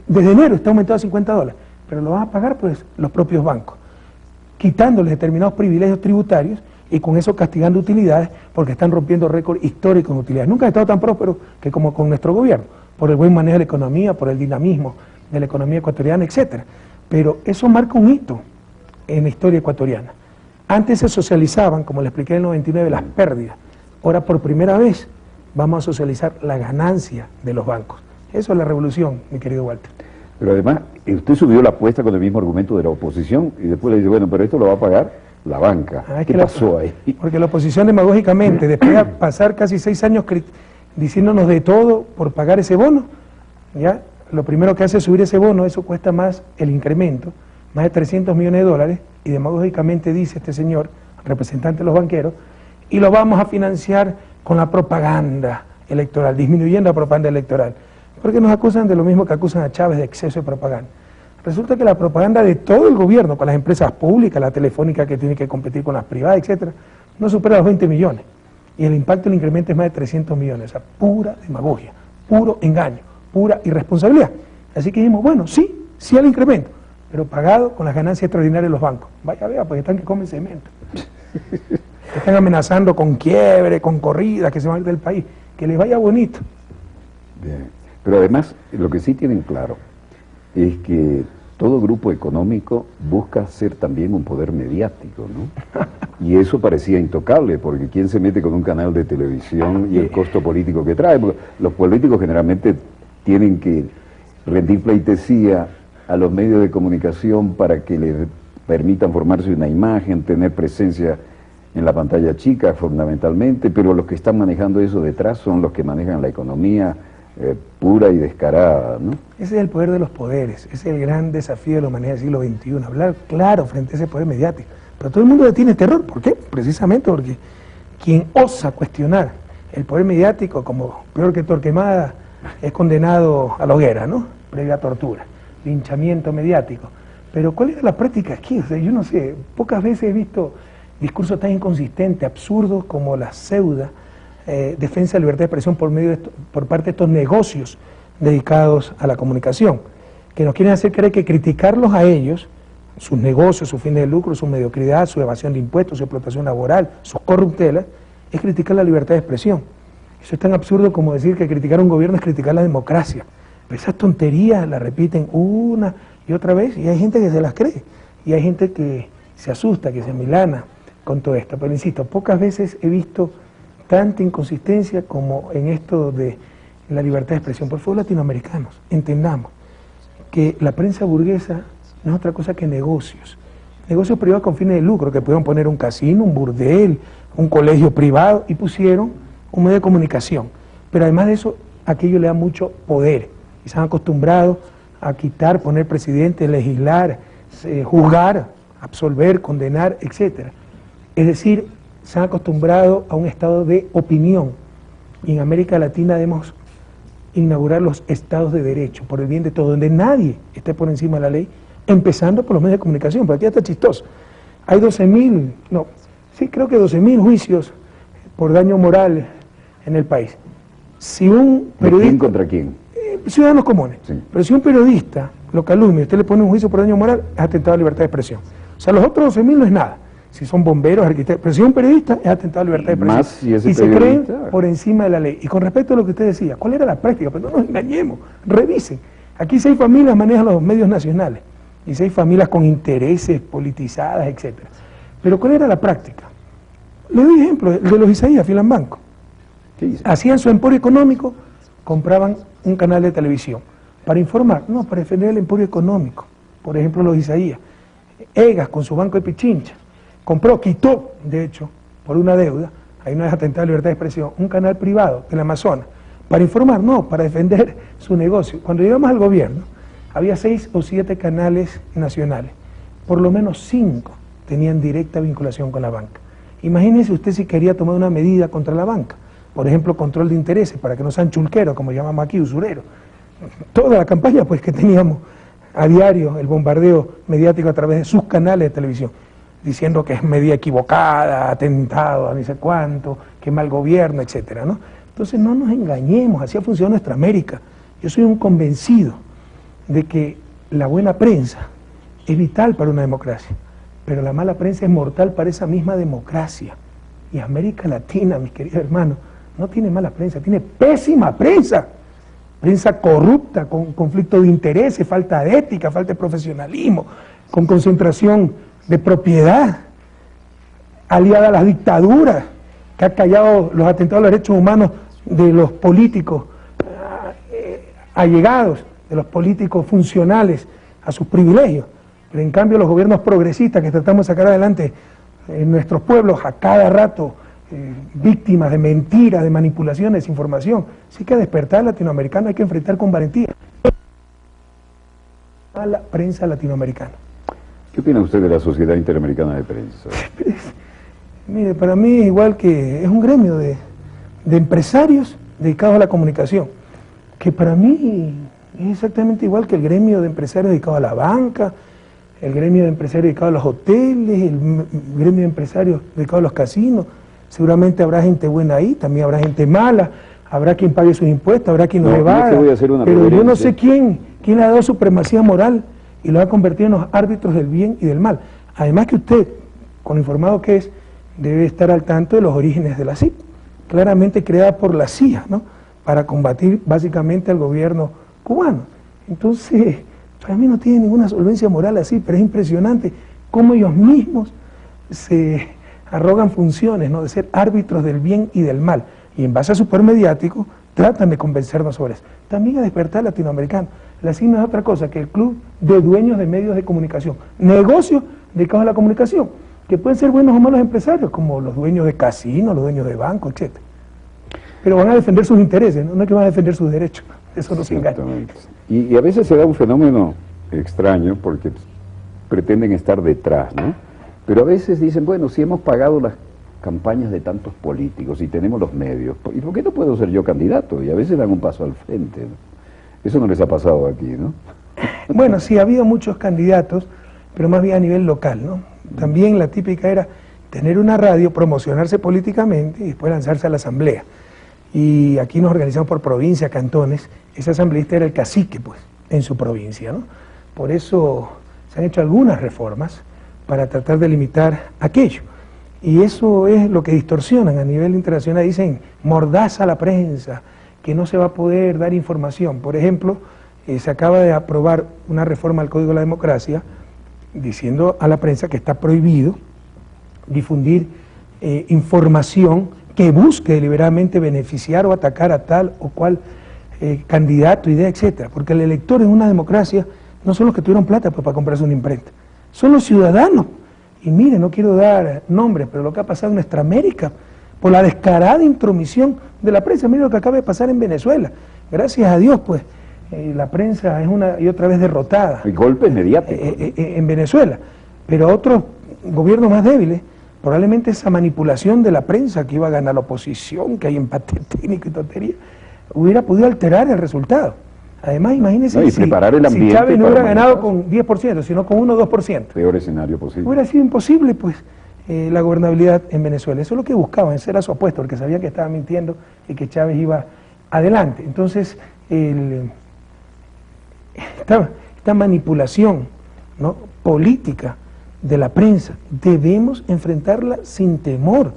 desde enero está aumentado a $50, pero lo van a pagar pues los propios bancos, quitándoles determinados privilegios tributarios y con eso castigando utilidades, porque están rompiendo récord histórico en utilidades. Nunca han estado tan prósperos que como con nuestro gobierno, por el buen manejo de la economía, por el dinamismo de la economía ecuatoriana, etcétera. Pero eso marca un hito en la historia ecuatoriana. Antes se socializaban, como le expliqué en el 99, las pérdidas. Ahora por primera vez vamos a socializar la ganancia de los bancos. Eso es la revolución, mi querido Walter. Pero además, usted subió la apuesta con el mismo argumento de la oposición y después le dice, bueno, pero esto lo va a pagar la banca. ¿Qué pasó ahí? Porque la oposición demagógicamente, después de pasar casi 6 años diciéndonos de todo por pagar ese bono, ya lo primero que hace es subir ese bono, eso cuesta más el incremento, más de $300 millones, y demagógicamente dice este señor, representante de los banqueros, y lo vamos a financiar con la propaganda electoral, disminuyendo la propaganda electoral. Porque nos acusan de lo mismo que acusan a Chávez de exceso de propaganda. Resulta que la propaganda de todo el gobierno, con las empresas públicas, la telefónica que tiene que competir con las privadas, etcétera, no supera los 20 millones. Y el impacto del incremento es más de 300 millones. O sea, pura demagogia, puro engaño, pura irresponsabilidad. Así que dijimos, bueno, sí al incremento, pero pagado con las ganancias extraordinarias de los bancos. Vaya, vea, pues están que comen cemento. Están amenazando con quiebre, con corrida, que se van a ir del país. Que les vaya bonito. Bien. Pero además, lo que sí tienen claro es que todo grupo económico busca ser también un poder mediático, ¿no? Y eso parecía intocable, porque ¿quién se mete con un canal de televisión y el costo político que trae? Porque los políticos generalmente tienen que rendir pleitesía a los medios de comunicación para que les permitan formarse una imagen, tener presencia en la pantalla chica fundamentalmente, pero los que están manejando eso detrás son los que manejan la economía pura y descarada, ¿no? Ese es el poder de los poderes, ese es el gran desafío de la humanidad del siglo XXI, hablar claro frente a ese poder mediático. Pero todo el mundo le tiene terror, ¿por qué? Precisamente porque quien osa cuestionar el poder mediático, como peor que Torquemada, es condenado a la hoguera, ¿no? Previa tortura, linchamiento mediático. Pero ¿cuál era la práctica aquí? O sea, yo no sé, pocas veces he visto discursos tan inconsistentes, absurdos como la pseudo defensa de la libertad de expresión por parte de estos negocios dedicados a la comunicación, que nos quieren hacer creer que criticarlos a ellos, sus negocios, sus fines de lucro, su mediocridad, su evasión de impuestos, su explotación laboral, sus corruptelas, es criticar la libertad de expresión. Eso es tan absurdo como decir que criticar a un gobierno es criticar la democracia. Pero esas tonterías las repiten una y otra vez, y hay gente que se las cree, y hay gente que se asusta, que se amilana con todo esto. Pero insisto, pocas veces he visto tanta inconsistencia como en esto de la libertad de expresión. Por favor, latinoamericanos, entendamos que la prensa burguesa no es otra cosa que negocios privados con fines de lucro, que pudieron poner un casino, un burdel, un colegio privado, y pusieron un medio de comunicación. Pero además de eso, aquello le da mucho poder, y se han acostumbrado a quitar, poner presidentes, legislar, juzgar, absolver, condenar, etc. Es decir, se han acostumbrado a un estado de opinión, y en América Latina debemos inaugurar los estados de derecho, por el bien de todos, donde nadie esté por encima de la ley, empezando por los medios de comunicación, porque aquí está chistoso. Hay 12.000 juicios por daño moral en el país. Si un periodista, ¿De quién contra quién? Ciudadanos comunes. Sí. Pero si un periodista lo calumnia, usted le pone un juicio por daño moral, es atentado a la libertad de expresión. O sea, los otros 12.000 no es nada. Si son bomberos, arquitectos, pero si un periodista es atentado a la libertad de expresión. Más si ese y se periodista... creen por encima de la ley. Y con respecto a lo que usted decía, ¿cuál era la práctica? Pues no nos engañemos, revisen. Aquí 6 familias manejan los medios nacionales, y 6 familias con intereses politizadas, etc. Pero ¿cuál era la práctica? Le doy ejemplo, el de los Isaías, Filambanco. Hacían su emporio económico, compraban un canal de televisión. ¿Para informar? No, para defender el emporio económico. Por ejemplo, los Isaías. Egas, con su banco de Pichincha, quitó, de hecho, por una deuda, ahí no es atentado a la libertad de expresión, un canal privado del Amazonas. ¿Para informar? No, para defender su negocio. Cuando llegamos al gobierno, había 6 o 7 canales nacionales. Por lo menos 5 tenían directa vinculación con la banca. Imagínese usted si quería tomar una medida contra la banca. Por ejemplo, control de intereses, para que no sean chulqueros, como llamamos aquí, usureros. Toda la campaña pues que teníamos a diario, el bombardeo mediático a través de sus canales de televisión, diciendo que es medida equivocada, atentado a ni sé cuánto, que mal gobierno, etcétera, ¿no? Entonces no nos engañemos, así ha funcionado nuestra América. Yo soy un convencido de que la buena prensa es vital para una democracia, pero la mala prensa es mortal para esa misma democracia. Y América Latina, mis queridos hermanos, no tiene mala prensa, tiene pésima prensa. Prensa corrupta, con conflicto de intereses, falta de ética, falta de profesionalismo, con concentración de propiedad, aliada a las dictaduras, que ha callado los atentados a los derechos humanos de los políticos allegados, de los políticos funcionales a sus privilegios. Pero en cambio los gobiernos progresistas que tratamos de sacar adelante en nuestros pueblos a cada rato, víctimas de mentiras, de manipulación, de desinformación. Así que a despertar latinoamericano hay que enfrentar con valentía a la prensa latinoamericana. ¿Qué opina usted de la Sociedad Interamericana de Prensa? Mire, para mí es igual que es un gremio de empresarios dedicados a la comunicación, que para mí es exactamente igual que el gremio de empresarios dedicados a la banca, el gremio de empresarios dedicados a los hoteles, el gremio de empresarios dedicados a los casinos. Seguramente habrá gente buena ahí, también habrá gente mala, habrá quien pague sus impuestos, habrá quien los evada, pero yo no sé quién le ha dado supremacía moral y lo ha convertido en los árbitros del bien y del mal. Además que usted, con lo informado que es, debe estar al tanto de los orígenes de la CIP, claramente creada por la CIA, ¿no?, para combatir básicamente al gobierno cubano. Entonces, para mí no tiene ninguna solvencia moral así, pero es impresionante cómo ellos mismos se arrogan funciones, ¿no?, de ser árbitros del bien y del mal, y en base a su poder mediático tratan de convencernos sobre eso. También a despertar latinoamericano. La CIN no es otra cosa que el club de dueños de medios de comunicación, negocios dedicados a la comunicación, que pueden ser buenos o malos empresarios, como los dueños de casinos, los dueños de bancos, etc. Pero van a defender sus intereses, no es que van a defender sus derechos, eso no se engaña. Y a veces se da un fenómeno extraño porque pretenden estar detrás, ¿no? Pero a veces dicen, bueno, si hemos pagado las campañas de tantos políticos y tenemos los medios, ¿y por qué no puedo ser yo candidato? Y a veces dan un paso al frente, ¿no? Eso no les ha pasado aquí, ¿no? Bueno, sí, ha habido muchos candidatos, pero más bien a nivel local, ¿no? También la típica era tener una radio, promocionarse políticamente y después lanzarse a la asamblea. Y aquí nos organizamos por provincia, cantones. Ese asambleísta era el cacique, pues, en su provincia, ¿no? Por eso se han hecho algunas reformas para tratar de limitar aquello. Y eso es lo que distorsionan a nivel internacional. Dicen, mordaza a la prensa, que no se va a poder dar información. Por ejemplo, se acaba de aprobar una reforma al Código de la Democracia diciendo a la prensa que está prohibido difundir información que busque deliberadamente beneficiar o atacar a tal o cual candidato, idea, etcétera. Porque el elector en una democracia no son los que tuvieron plata pues, para comprarse una imprenta, son los ciudadanos. Y mire, no quiero dar nombres, pero lo que ha pasado en nuestra América, por la descarada intromisión de la prensa, mire lo que acaba de pasar en Venezuela. Gracias a Dios, pues, la prensa es una y otra vez derrotada. Y golpes mediáticos. En Venezuela. Pero otros gobiernos más débiles, probablemente esa manipulación de la prensa que iba a ganar la oposición, que hay empate técnico y tontería, hubiera podido alterar el resultado. Además, imagínense y preparar el ambiente si Chávez no hubiera ganado con 10%, sino con 1 o 2%. Peor escenario posible. Hubiera sido imposible, pues, la gobernabilidad en Venezuela. Eso es lo que buscaban, esa era su apuesta, porque sabían que estaba mintiendo y que Chávez iba adelante. Entonces, esta manipulación, ¿no?, política de la prensa, debemos enfrentarla sin temor.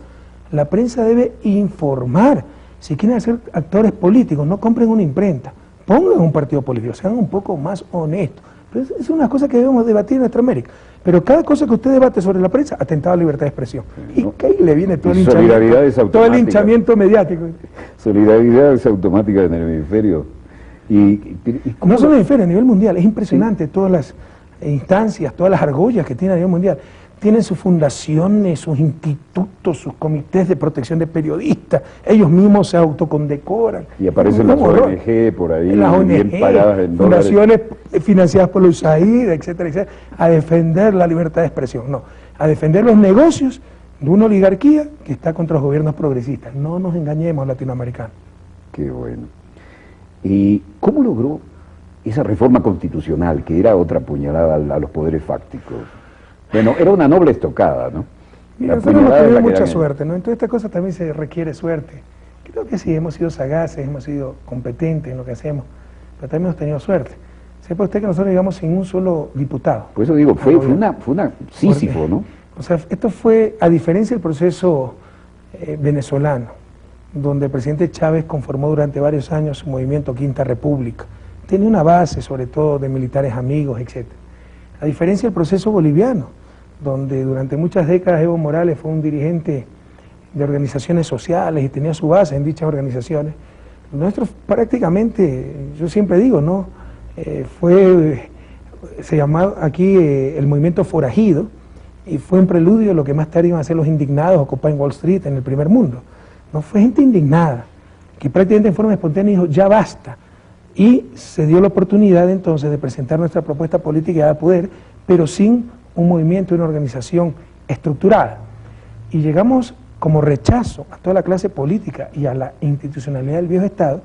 La prensa debe informar. Si quieren ser actores políticos, no compren una imprenta, pongan un partido político, sean un poco más honestos. Pero es una cosa que debemos debatir en nuestra América. Pero cada cosa que usted debate sobre la prensa, atentado a la libertad de expresión. ¿Y qué le viene todo el hinchamiento mediático? Solidaridad es automática en el hemisferio. No solo en el hemisferio, a nivel mundial. Es impresionante todas las instancias, todas las argollas que tiene a nivel mundial. Tienen sus fundaciones, sus institutos, sus comités de protección de periodistas, ellos mismos se autocondecoran. Y aparecen las ONG por ahí, las ONG, bien pagadas en fundaciones financiadas por la USAID, etcétera, etcétera, a defender la libertad de expresión, no, a defender los negocios de una oligarquía que está contra los gobiernos progresistas. No nos engañemos, latinoamericanos. Qué bueno. ¿Y cómo logró esa reforma constitucional, que era otra puñalada a los poderes fácticos? Bueno, era una noble estocada, ¿no? Mira, nosotros hemos tenido mucha suerte, ¿no? En todas estas cosas también se requiere suerte. Creo que sí, hemos sido sagaces, hemos sido competentes en lo que hacemos, pero también hemos tenido suerte. Sepa usted que nosotros llegamos sin un solo diputado. Por eso digo, fue una Sísifo, ¿no? O sea, esto fue, a diferencia del proceso venezolano, donde el presidente Chávez conformó durante varios años su movimiento Quinta República. Tenía una base, sobre todo, de militares amigos, etc. A diferencia del proceso boliviano, donde durante muchas décadas Evo Morales fue un dirigente de organizaciones sociales y tenía su base en dichas organizaciones. Nosotros prácticamente, yo siempre digo, ¿no? Se llamaba aquí el movimiento forajido y fue un preludio de lo que más tarde iban a ser los indignados ocupados en Wall Street en el primer mundo. No fue gente indignada, que prácticamente en forma espontánea dijo, ya basta. Y se dio la oportunidad entonces de presentar nuestra propuesta política de poder, pero sin un movimiento y una organización estructurada. Y llegamos como rechazo a toda la clase política y a la institucionalidad del viejo Estado,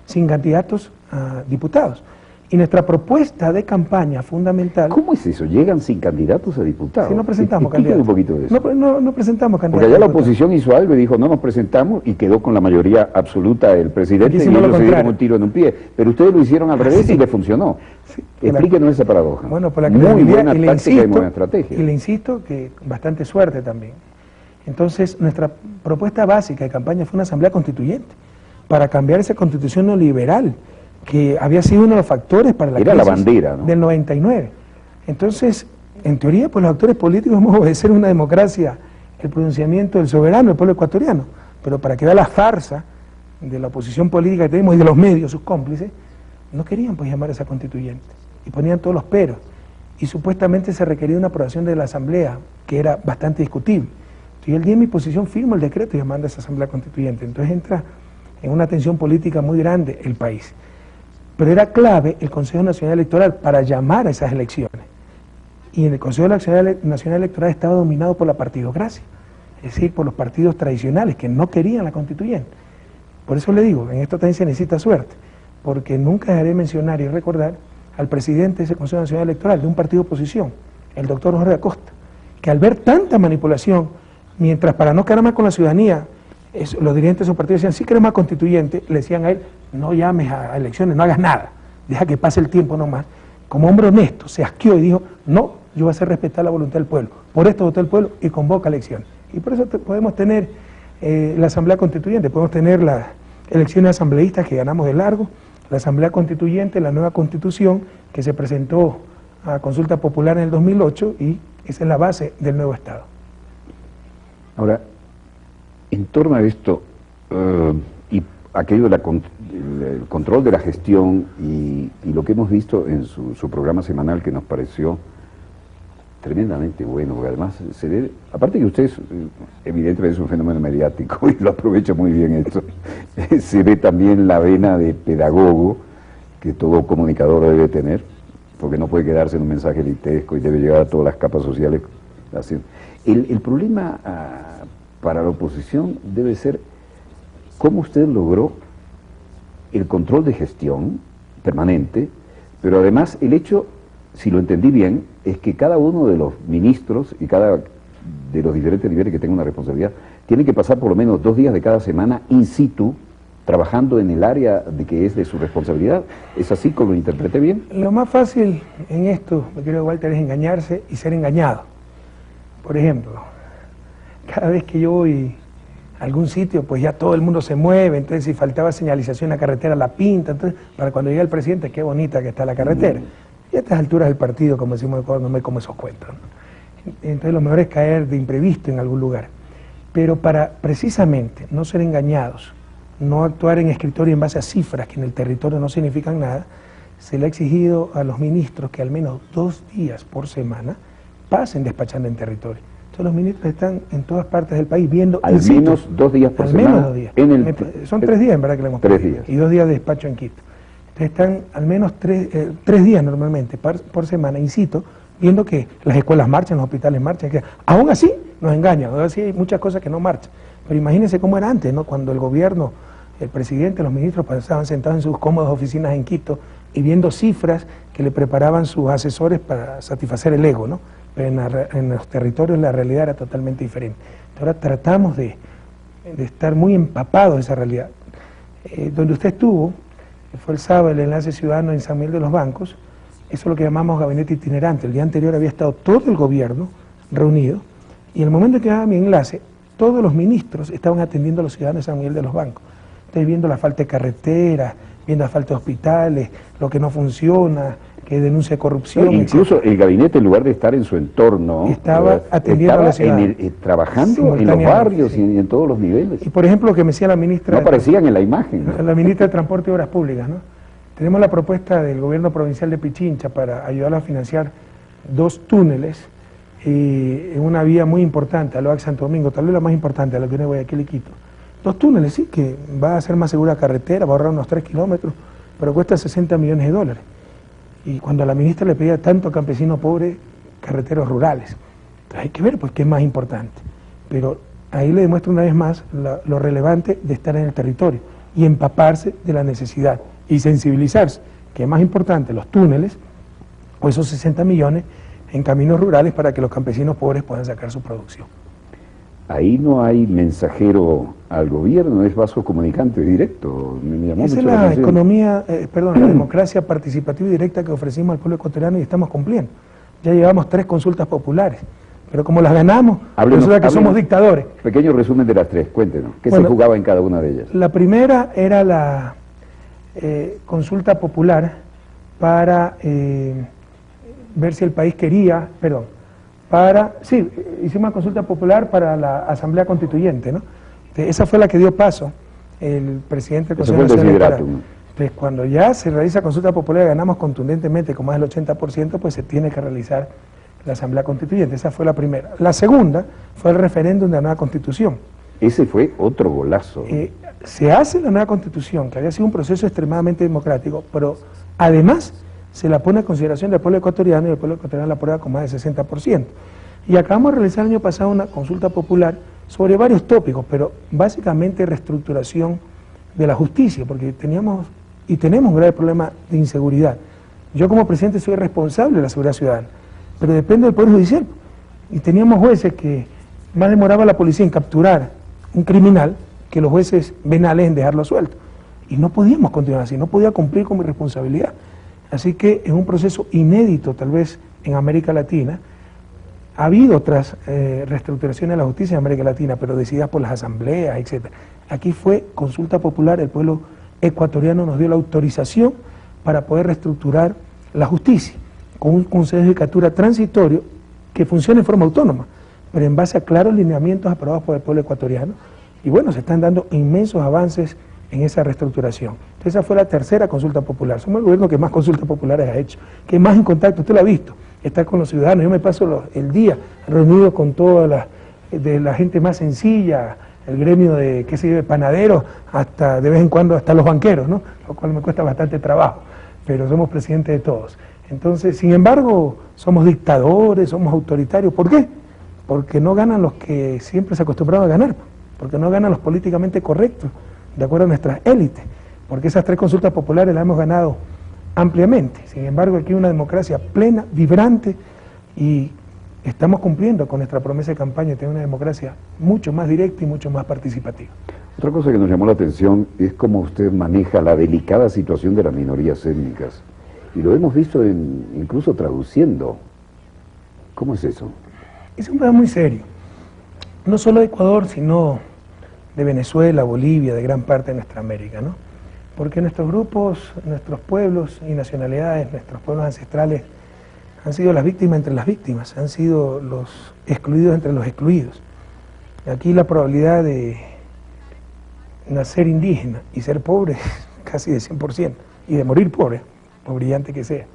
sin candidatos a diputados. Y nuestra propuesta de campaña fundamental... ¿Cómo es eso? ¿Llegan sin candidatos a diputados? Sí, no presentamos candidatos. un poquito de eso. No presentamos candidatos. Porque allá la oposición hizo algo y dijo, no nos presentamos, y quedó con la mayoría absoluta el presidente, y ellos se dieron un tiro en un pie. Pero ustedes lo hicieron al revés y le funcionó. Sí, explíquenos esa paradoja. Bueno, por la muy buena táctica y buena estrategia. Y le insisto que bastante suerte también. Entonces, nuestra propuesta básica de campaña fue una asamblea constituyente, para cambiar esa constitución neoliberal, que había sido uno de los factores para la crisis la bandera, ¿no?, del 99. Entonces, en teoría, pues los actores políticos debemos obedecer una democracia el pronunciamiento del soberano, del pueblo ecuatoriano, pero para que vea la farsa de la oposición política que tenemos y de los medios, sus cómplices, no querían pues llamar a esa constituyente y ponían todos los peros, y supuestamente se requería una aprobación de la asamblea que era bastante discutible. Entonces, el día de mi posición firmo el decreto y manda a esa asamblea constituyente. Entonces entra en una tensión política muy grande el país. Pero era clave el Consejo Nacional Electoral para llamar a esas elecciones. Y en el Consejo Nacional Electoral estaba dominado por la partidocracia, es decir, por los partidos tradicionales que no querían la constituyente. Por eso le digo, en esto también se necesita suerte, porque nunca dejaré de mencionar y recordar al presidente de ese Consejo Nacional Electoral, de un partido de oposición, el doctor Jorge Acosta, que al ver tanta manipulación, mientras para no quedar mal con la ciudadanía, los dirigentes de su partido decían, sí queremos más constituyente, le decían a él, no llames a elecciones, no hagas nada, deja que pase el tiempo nomás. Como hombre honesto, se asqueó y dijo, no, yo voy a hacer respetar la voluntad del pueblo, por esto votó el pueblo y convoca elecciones. Y por eso podemos tener la asamblea constituyente, podemos tener las elecciones asambleístas que ganamos de largo, la asamblea constituyente, la nueva constitución que se presentó a consulta popular en el 2008 y esa es la base del nuevo Estado. Ahora, en torno a esto, y aquello del control de la gestión y lo que hemos visto en su programa semanal que nos pareció tremendamente bueno, porque además se ve, aparte que usted evidentemente es un fenómeno mediático y lo aprovecha muy bien esto, se ve también la vena de pedagogo que todo comunicador debe tener, porque no puede quedarse en un mensaje litesco y debe llegar a todas las capas sociales. El problema para la oposición debe ser cómo usted logró el control de gestión permanente, pero además el hecho, si lo entendí bien, es que cada uno de los ministros y cada de los diferentes niveles que tenga una responsabilidad tiene que pasar por lo menos 2 días de cada semana in situ trabajando en el área de que es de su responsabilidad. ¿Es así como lo interpreté bien? Lo más fácil en esto, mi querido Walter, es engañarse y ser engañado. Por ejemplo, cada vez que yo voy a algún sitio, pues ya todo el mundo se mueve, entonces si faltaba señalización en la carretera la pinta, entonces para cuando llega el presidente, qué bonita que está la carretera. Y a estas alturas del partido, como decimos en Ecuador, no me como esos cuentos, ¿no? Entonces lo mejor es caer de imprevisto en algún lugar. Pero para precisamente no ser engañados, no actuar en escritorio en base a cifras que en el territorio no significan nada, se le ha exigido a los ministros que al menos 2 días por semana pasen despachando en territorio. Entonces los ministros están en todas partes del país viendo... Al menos 2 días por semana. Al menos 2 días. Son 3 días en verdad que le hemos pedido. 3 días. Y 2 días de despacho en Quito. Entonces están al menos 3 días normalmente por semana, incito, viendo que las escuelas marchan, los hospitales marchan, que aún así nos engañan, aún así hay muchas cosas que no marchan. Pero imagínense cómo era antes, ¿no? Cuando el gobierno, el presidente, los ministros estaban sentados en sus cómodas oficinas en Quito y viendo cifras que le preparaban sus asesores para satisfacer el ego, ¿no? Pero en los territorios la realidad era totalmente diferente. Ahora tratamos de estar muy empapados de esa realidad. Donde usted estuvo, fue el sábado el enlace ciudadano en San Miguel de los Bancos, eso es lo que llamamos gabinete itinerante. El día anterior había estado todo el gobierno reunido y en el momento en que daba mi enlace, todos los ministros estaban atendiendo a los ciudadanos de San Miguel de los Bancos. Entonces viendo la falta de carreteras, viendo la falta de hospitales, lo que no funciona, que denuncia corrupción. No, incluso el gabinete, en lugar de estar en su entorno, estaba atendiendo a la ciudad. Trabajando en los barrios, sí, y en todos los niveles. Y por ejemplo, lo que me decía la ministra... No aparecían en la imagen, ¿no? La ministra de Transporte y Obras Públicas, ¿no? Tenemos la propuesta del gobierno provincial de Pichincha para ayudar a financiar 2 túneles en una vía muy importante, a Loac Santo Domingo, tal vez la más importante, a la que une Guayaquil y Quito. 2 túneles, sí, que va a ser más segura la carretera, va a ahorrar unos 3 kilómetros, pero cuesta $60 millones. Y cuando a la ministra le pedía tanto a campesinos pobres, carreteros rurales. Entonces hay que ver pues qué es más importante. Pero ahí le demuestra una vez más lo relevante de estar en el territorio y empaparse de la necesidad y sensibilizarse, que es más importante los túneles o esos 60 millones en caminos rurales para que los campesinos pobres puedan sacar su producción. Ahí no hay mensajero al gobierno, es vaso comunicante directo. Me llamó Esa mucho es la la atención. economía, la democracia participativa y directa que ofrecimos al pueblo ecuatoriano y estamos cumpliendo. Ya llevamos 3 consultas populares, pero como las ganamos, resulta que somos dictadores. Pequeño resumen de las 3, cuéntenos. ¿Qué se jugaba en cada una de ellas? La primera era la consulta popular para ver si el país quería, Sí, hicimos una consulta popular para la Asamblea Constituyente, ¿no? Esa fue la que dio paso el presidente del Consejo Nacional Electoral. Entonces, cuando ya se realiza consulta popular y ganamos contundentemente con más del 80%, pues se tiene que realizar la Asamblea Constituyente. Esa fue la primera. La segunda fue el referéndum de la nueva Constitución. Ese fue otro golazo. Se hace la nueva Constitución, que había sido un proceso extremadamente democrático, pero además se la pone a consideración del pueblo ecuatoriano y el pueblo ecuatoriano la aprueba con más del 60%. Y acabamos de realizar el año pasado una consulta popular sobre varios tópicos, pero básicamente reestructuración de la justicia, porque teníamos y tenemos un grave problema de inseguridad. Yo como presidente soy responsable de la seguridad ciudadana, pero depende del Poder Judicial. Y teníamos jueces que más demoraba la policía en capturar un criminal que los jueces venales en dejarlo suelto. Y no podíamos continuar así, no podía cumplir con mi responsabilidad. Así que es un proceso inédito tal vez en América Latina. Ha habido otras reestructuraciones de la justicia en América Latina, pero decididas por las asambleas, etc. Aquí fue consulta popular, el pueblo ecuatoriano nos dio la autorización para poder reestructurar la justicia, con un consejo de judicatura transitorio que funcione en forma autónoma, pero en base a claros lineamientos aprobados por el pueblo ecuatoriano. Y bueno, se están dando inmensos avances en esa reestructuración. Entonces esa fue la tercera consulta popular. Somos el gobierno que más consultas populares ha hecho, que más en contacto, usted lo ha visto, está con los ciudadanos. Yo me paso el día reunido con toda la gente más sencilla, el gremio de, qué sé yo, de panaderos, hasta de vez en cuando hasta los banqueros, ¿no? Lo cual me cuesta bastante trabajo, pero somos presidentes de todos. Entonces, sin embargo, somos dictadores, somos autoritarios. ¿Por qué? Porque no ganan los que siempre se acostumbraron a ganar, porque no ganan los políticamente correctos, de acuerdo a nuestras élites, porque esas tres consultas populares las hemos ganado ampliamente. Sin embargo, aquí hay una democracia plena, vibrante, y estamos cumpliendo con nuestra promesa de campaña de tener una democracia mucho más directa y mucho más participativa. Otra cosa que nos llamó la atención es cómo usted maneja la delicada situación de las minorías étnicas. Y lo hemos visto incluso traduciendo. ¿Cómo es eso? Es un problema muy serio. No solo de Ecuador, sino de Venezuela, Bolivia, de gran parte de nuestra América, ¿no? Porque nuestros grupos, nuestros pueblos y nacionalidades, nuestros pueblos ancestrales, han sido las víctimas entre las víctimas, han sido los excluidos entre los excluidos. Aquí la probabilidad de nacer indígena y ser pobre es casi de 100%, y de morir pobre, por brillante que sea.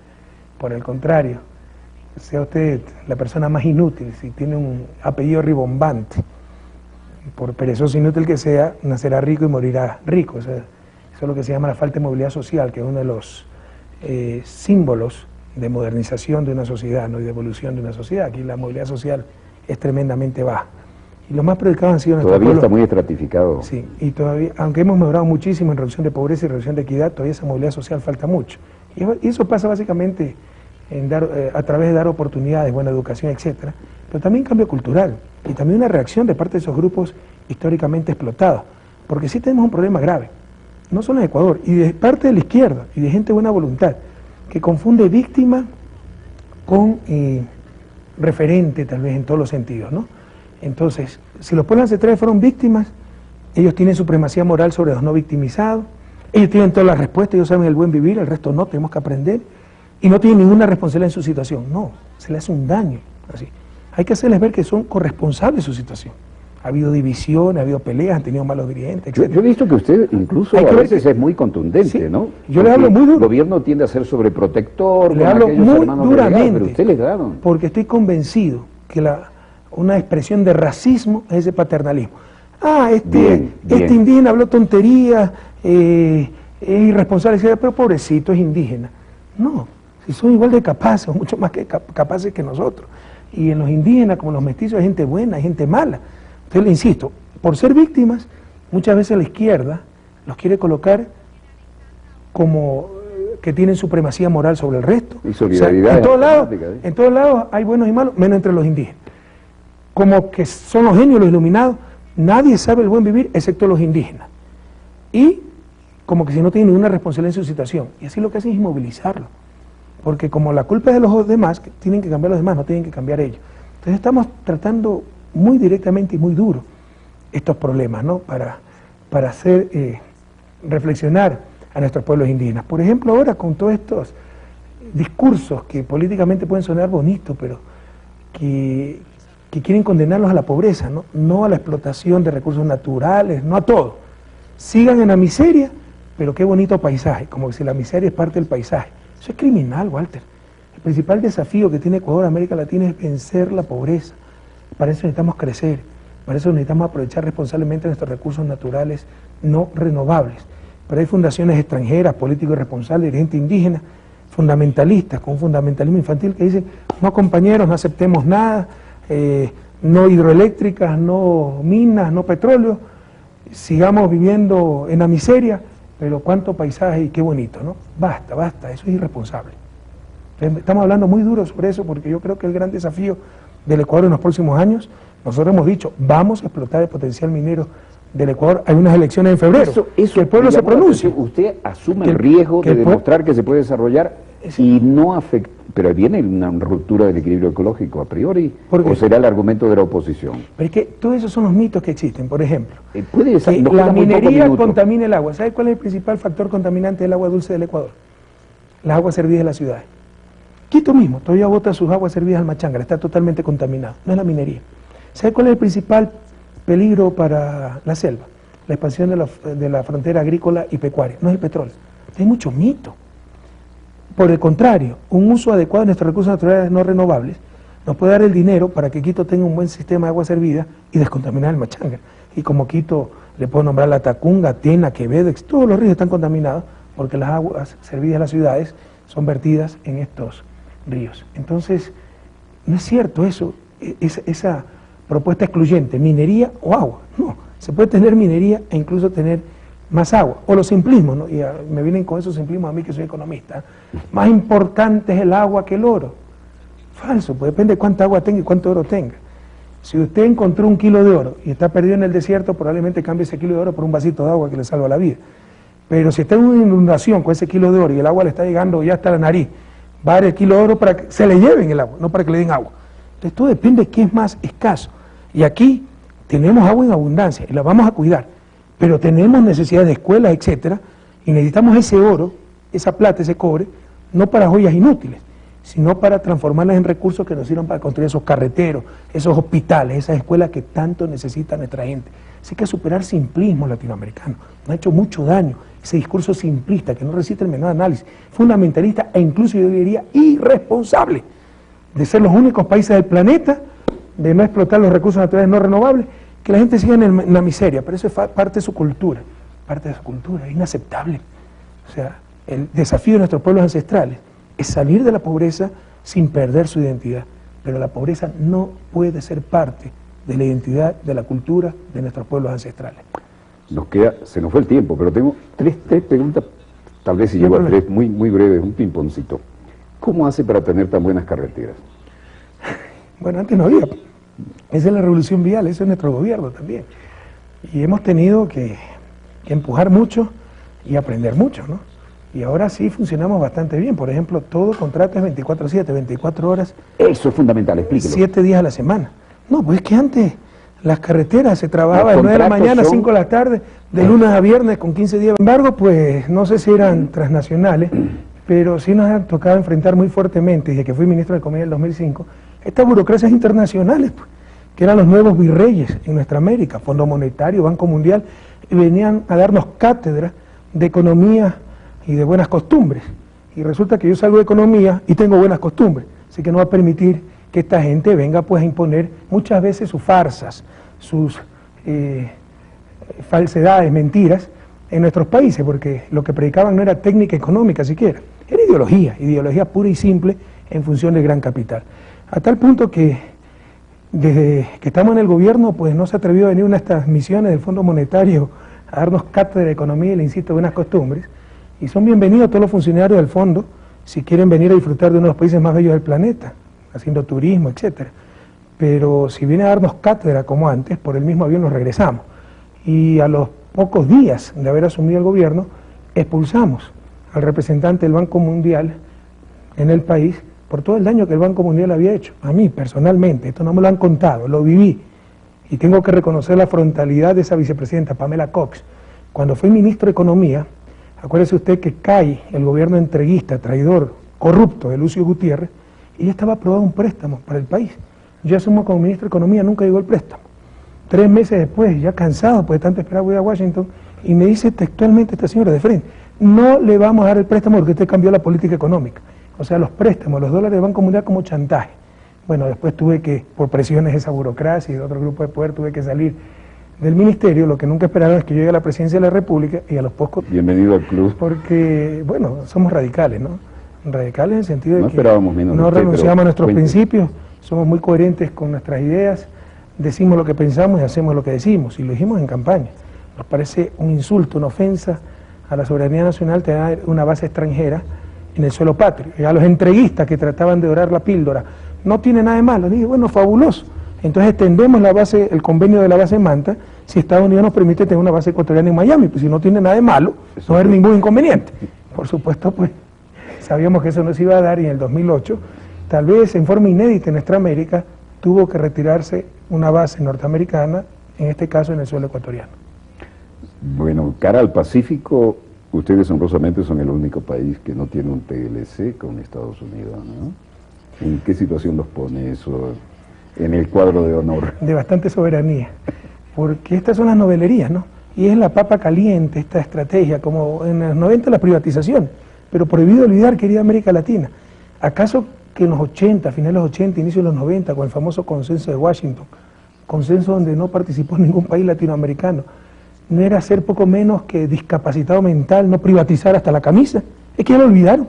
Por el contrario, sea usted la persona más inútil, si tiene un apellido ribombante, por perezoso inútil que sea, nacerá rico y morirá rico. O sea, eso es lo que se llama la falta de movilidad social, que es uno de los símbolos de modernización de una sociedad, ¿no? Y de evolución de una sociedad. Aquí la movilidad social es tremendamente baja. Y los más predicados han sido nuestros Todavía pueblos. Está muy estratificado. Sí, y todavía, aunque hemos mejorado muchísimo en reducción de pobreza y reducción de equidad, todavía esa movilidad social falta mucho. Y eso pasa básicamente a través de dar oportunidades, buena educación, etcétera, pero también cambio cultural y también una reacción de parte de esos grupos históricamente explotados, porque sí tenemos un problema grave, no solo en Ecuador, y de parte de la izquierda y de gente de buena voluntad, que confunde víctima con referente tal vez en todos los sentidos, ¿no? Entonces, si los pueblos ancestrales fueron víctimas, ellos tienen supremacía moral sobre los no victimizados, ellos tienen todas las respuestas, ellos saben el buen vivir, el resto no, tenemos que aprender, y no tienen ninguna responsabilidad en su situación. No, se les hace un daño, así. Hay que hacerles ver que son corresponsables de su situación. Ha habido división, ha habido peleas, han tenido malos dirigentes, etc. Yo he visto que usted incluso a veces es muy contundente, sí, ¿no? Yo le hablo muy duro. El gobierno tiende a ser sobreprotector, le hablo muy duramente, pero usted les da. porque estoy convencido que una expresión de racismo es ese paternalismo. Ah, este indígena habló tonterías, es irresponsable, pero pobrecito, es indígena. No, si son igual de capaces, mucho más capaces que nosotros. Y en los indígenas, como los mestizos, hay gente buena, hay gente mala. Entonces le insisto, por ser víctimas, muchas veces la izquierda los quiere colocar como que tienen supremacía moral sobre el resto. Y solidaridad. O sea, en todos lados hay buenos y malos, menos entre los indígenas. Como que son los genios, los iluminados, nadie sabe el buen vivir excepto los indígenas. Y como que si no tienen ninguna responsabilidad en su situación. Y así lo que hacen es inmovilizarlo. Porque como la culpa es de los demás, tienen que cambiar los demás, no tienen que cambiar ellos. Entonces estamos tratando muy directamente y muy duro estos problemas, ¿no? Para hacer reflexionar a nuestros pueblos indígenas. Por ejemplo, ahora con todos estos discursos que políticamente pueden sonar bonitos, pero que quieren condenarlos a la pobreza, ¿no? No a la explotación de recursos naturales, no a todo. Sigan en la miseria, pero qué bonito paisaje, como si la miseria es parte del paisaje. Eso es criminal, Walter. El principal desafío que tiene Ecuador, América Latina, es vencer la pobreza. Para eso necesitamos crecer, para eso necesitamos aprovechar responsablemente nuestros recursos naturales no renovables. Pero hay fundaciones extranjeras, políticos irresponsables, gente indígena, fundamentalistas, con un fundamentalismo infantil que dicen, no compañeros, no aceptemos nada, no hidroeléctricas, no minas, no petróleo, sigamos viviendo en la miseria, pero cuánto paisaje y qué bonito, ¿no? Basta, basta, eso es irresponsable. Estamos hablando muy duro sobre eso porque yo creo que el gran desafío del Ecuador en los próximos años, nosotros hemos dicho, vamos a explotar el potencial minero del Ecuador. Hay unas elecciones en febrero, que el pueblo se pronuncie. Usted asume el riesgo de demostrar que se puede desarrollar y no afecta, pero viene una ruptura del equilibrio ecológico a priori, ¿o será el argumento de la oposición? Pero es que todos esos son los mitos que existen. Por ejemplo, que la minería contamina el agua. ¿Sabe cuál es el principal factor contaminante del agua dulce del Ecuador? Las aguas servidas de las ciudades. Quito mismo todavía bota sus aguas servidas al Machangra, está totalmente contaminado, no es la minería. ¿Sabe cuál es el principal peligro para la selva? La expansión de la frontera agrícola y pecuaria, no es el petróleo. Hay mucho mito. Por el contrario, un uso adecuado de nuestros recursos naturales no renovables nos puede dar el dinero para que Quito tenga un buen sistema de agua servida y descontaminar el Machangra. Y como Quito le puedo nombrar la Tacunga, Tena, Quevedo, todos los ríos están contaminados porque las aguas servidas de las ciudades son vertidas en estos ríos. Entonces, no es cierto eso, esa propuesta excluyente, minería o agua. No, se puede tener minería e incluso tener más agua. O los simplismos, ¿no? Y me vienen con esos simplismos a mí que soy economista. Más importante es el agua que el oro. Falso, pues depende de cuánta agua tenga y cuánto oro tenga. Si usted encontró 1 kilo de oro y está perdido en el desierto, probablemente cambie ese kilo de oro por un vasito de agua que le salva la vida. Pero si está en una inundación con ese kilo de oro y el agua le está llegando ya hasta la nariz, va a dar el kilo de oro para que se le lleven el agua, no para que le den agua. Entonces todo depende de qué es más escaso. Y aquí tenemos agua en abundancia y la vamos a cuidar, pero tenemos necesidad de escuelas, etcétera, y necesitamos ese oro, esa plata, ese cobre, no para joyas inútiles, sino para transformarlas en recursos que nos sirvan para construir esos carreteros, esos hospitales, esas escuelas que tanto necesita nuestra gente. Así que superar simplismo latinoamericano nos ha hecho mucho daño, ese discurso simplista que no resiste el menor análisis, fundamentalista e incluso yo diría irresponsable de ser los únicos países del planeta, de no explotar los recursos naturales no renovables, que la gente siga en la miseria, pero eso es parte de su cultura, es inaceptable. O sea, el desafío de nuestros pueblos ancestrales es salir de la pobreza sin perder su identidad, pero la pobreza no puede ser parte de la identidad, de la cultura de nuestros pueblos ancestrales. Se nos fue el tiempo, pero tengo tres preguntas, tal vez si llego a tres, muy breves, un pimponcito. ¿Cómo hace para tener tan buenas carreteras? Bueno, antes no había. Esa es la revolución vial, eso es nuestro gobierno también. Y hemos tenido que empujar mucho y aprender mucho, ¿no? Y ahora sí funcionamos bastante bien. Por ejemplo, todo contrato es 24/7, 24 horas. Eso es fundamental, explíquelo. 7 días a la semana. No, pues es que antes las carreteras se trabajaban de 9 de la mañana a 5 de la tarde, de lunes a viernes con 15 días. Sin embargo, pues no sé si eran transnacionales, pero sí nos han tocado enfrentar muy fuertemente, desde que fui ministro de Economía en el 2005, estas burocracias internacionales, pues, que eran los nuevos virreyes en nuestra América, Fondo Monetario, Banco Mundial, y venían a darnos cátedra de economía y de buenas costumbres. Y resulta que yo salgo de economía y tengo buenas costumbres, así que no va a permitir que esta gente venga pues a imponer muchas veces sus farsas, sus falsedades, mentiras en nuestros países, porque lo que predicaban no era técnica económica siquiera, era ideología pura y simple en función del gran capital. A tal punto que desde que estamos en el gobierno pues no se ha atrevido a venir una de estas misiones del Fondo Monetario a darnos cátedra de economía y le insisto, buenas costumbres, y son bienvenidos todos los funcionarios del fondo si quieren venir a disfrutar de uno de los países más bellos del planeta, haciendo turismo, etcétera. Pero si viene a darnos cátedra como antes, por el mismo avión nos regresamos. Y a los pocos días de haber asumido el gobierno, expulsamos al representante del Banco Mundial en el país por todo el daño que el Banco Mundial había hecho. A mí, personalmente, esto no me lo han contado, lo viví. Y tengo que reconocer la frontalidad de esa vicepresidenta, Pamela Cox. Cuando fui ministro de Economía, acuérdese usted que cae el gobierno entreguista, traidor, corrupto de Lucio Gutiérrez, y ya estaba aprobado un préstamo para el país. Yo asumo como ministro de Economía, nunca llegó el préstamo. 3 meses después, ya cansado, pues de tanto esperar, voy a Washington y me dice textualmente esta señora de frente, no le vamos a dar el préstamo porque usted cambió la política económica. O sea, los préstamos, los dólares del Banco Mundial como chantaje. Bueno, después tuve que, por presiones de esa burocracia y de otro grupo de poder, tuve que salir del ministerio. Lo que nunca esperaron es que yo llegue a la presidencia de la República y a los pocos... Bienvenido al club. Porque, bueno, somos radicales, ¿no? Radicales en el sentido de no que esperábamos menos no usted, renunciamos a nuestros cuente. principios, somos muy coherentes con nuestras ideas, decimos lo que pensamos y hacemos lo que decimos, y lo dijimos en campaña. Nos parece un insulto, una ofensa a la soberanía nacional tener una base extranjera en el suelo patrio. Y a los entreguistas que trataban de dorar la píldora, no tiene nada de malo. Dije, bueno, fabuloso. Entonces extendemos la base, el convenio de la base Manta, si Estados Unidos nos permite tener una base ecuatoriana en Miami, pues si no tiene nada de malo, no va a haber ningún inconveniente. Por supuesto, pues, sabíamos que eso no se iba a dar y en el 2008, tal vez en forma inédita en nuestra América, tuvo que retirarse una base norteamericana, en este caso en el suelo ecuatoriano. Bueno, cara al Pacífico, ustedes honrosamente son el único país que no tiene un TLC con Estados Unidos, ¿no? ¿En qué situación los pone eso en el cuadro de honor? De bastante soberanía, porque estas son las novelerías, ¿no? Y es la papa caliente, esta estrategia, como en los 90 la privatización, pero prohibido olvidar, querida América Latina, ¿acaso que en los 80, finales de los 80, inicio de los 90, con el famoso consenso de Washington, consenso donde no participó ningún país latinoamericano, no era ser poco menos que discapacitado mental, no privatizar hasta la camisa? Es que ya lo olvidaron.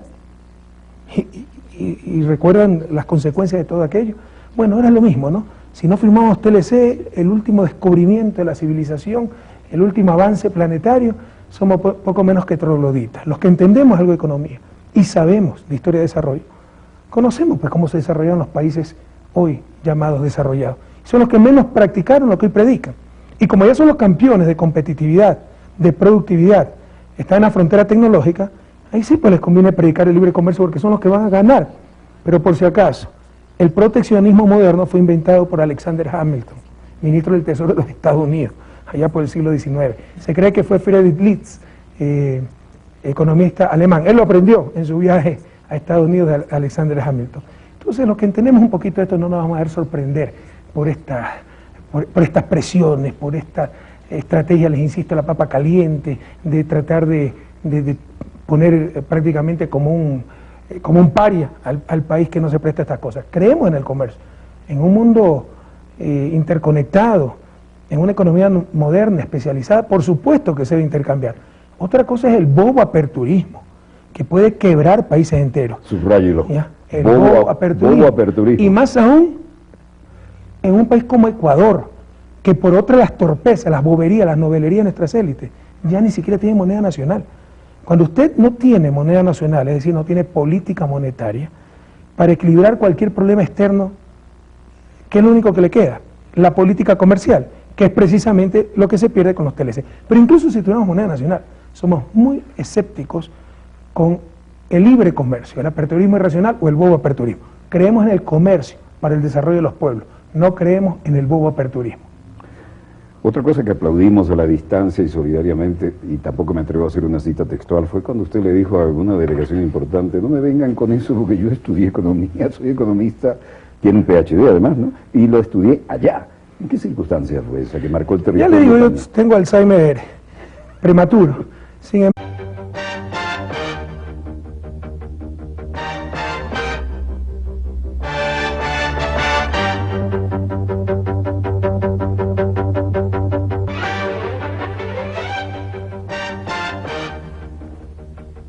Y recuerdan las consecuencias de todo aquello. Bueno, ahora es lo mismo, ¿no? Si no firmamos TLC, el último descubrimiento de la civilización, el último avance planetario, somos poco menos que trogloditas. Los que entendemos algo de economía y sabemos de historia de desarrollo, conocemos pues cómo se desarrollaron los países hoy llamados desarrollados. Son los que menos practicaron lo que hoy predican. Y como ya son los campeones de competitividad, de productividad, están en la frontera tecnológica, ahí sí pues les conviene predicar el libre comercio porque son los que van a ganar. Pero por si acaso, el proteccionismo moderno fue inventado por Alexander Hamilton, ministro del Tesoro de los Estados Unidos, allá por el siglo XIX. Se cree que fue Friedrich List, economista alemán. Él lo aprendió en su viaje a Estados Unidos de Alexander Hamilton. Entonces, los que entendemos un poquito de esto no nos vamos a dejar sorprender por estas presiones, por esta estrategia, les insisto, la papa caliente, de tratar de poner prácticamente como un paria al país que no se presta a estas cosas. Creemos en el comercio, en un mundo interconectado, en una economía moderna, especializada, por supuesto que se debe intercambiar. Otra cosa es el bobo aperturismo, que puede quebrar países enteros. Subráyelo. El bobo aperturismo. Y más aún, en un país como Ecuador, que por otra las torpezas, las boberías, las novelerías de nuestras élites, ya ni siquiera tiene moneda nacional. Cuando usted no tiene moneda nacional, es decir, no tiene política monetaria, para equilibrar cualquier problema externo, ¿qué es lo único que le queda? La política comercial, que es precisamente lo que se pierde con los TLC. Pero incluso si tuviéramos moneda nacional, somos muy escépticos con el libre comercio, el aperturismo irracional o el bobo aperturismo. Creemos en el comercio para el desarrollo de los pueblos, no creemos en el bobo aperturismo. Otra cosa que aplaudimos a la distancia y solidariamente, y tampoco me atrevo a hacer una cita textual, fue cuando usted le dijo a alguna delegación importante, no me vengan con eso porque yo estudié economía, soy economista, tiene un PhD además, ¿no? Y lo estudié allá. ¿En qué circunstancias fue esa que marcó el territorio? Ya le digo, yo tengo Alzheimer prematuro. Sin embargo,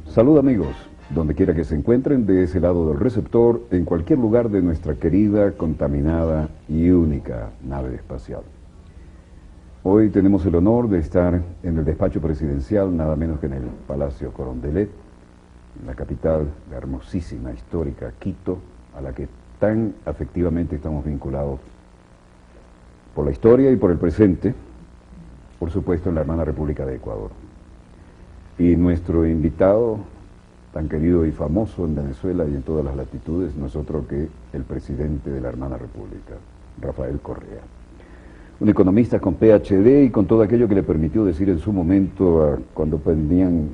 Salud amigos, donde quiera que se encuentren de ese lado del receptor, en cualquier lugar de nuestra querida, contaminada y única nave espacial. Hoy tenemos el honor de estar en el despacho presidencial, nada menos que en el Palacio Carondelet, en la capital, la hermosísima, histórica Quito, a la que tan afectivamente estamos vinculados por la historia y por el presente, por supuesto en la hermana República de Ecuador. Y nuestro invitado, tan querido y famoso en Venezuela y en todas las latitudes, no es otro que el presidente de la hermana República, Rafael Correa. Un economista con PhD y con todo aquello que le permitió decir en su momento, cuando pedían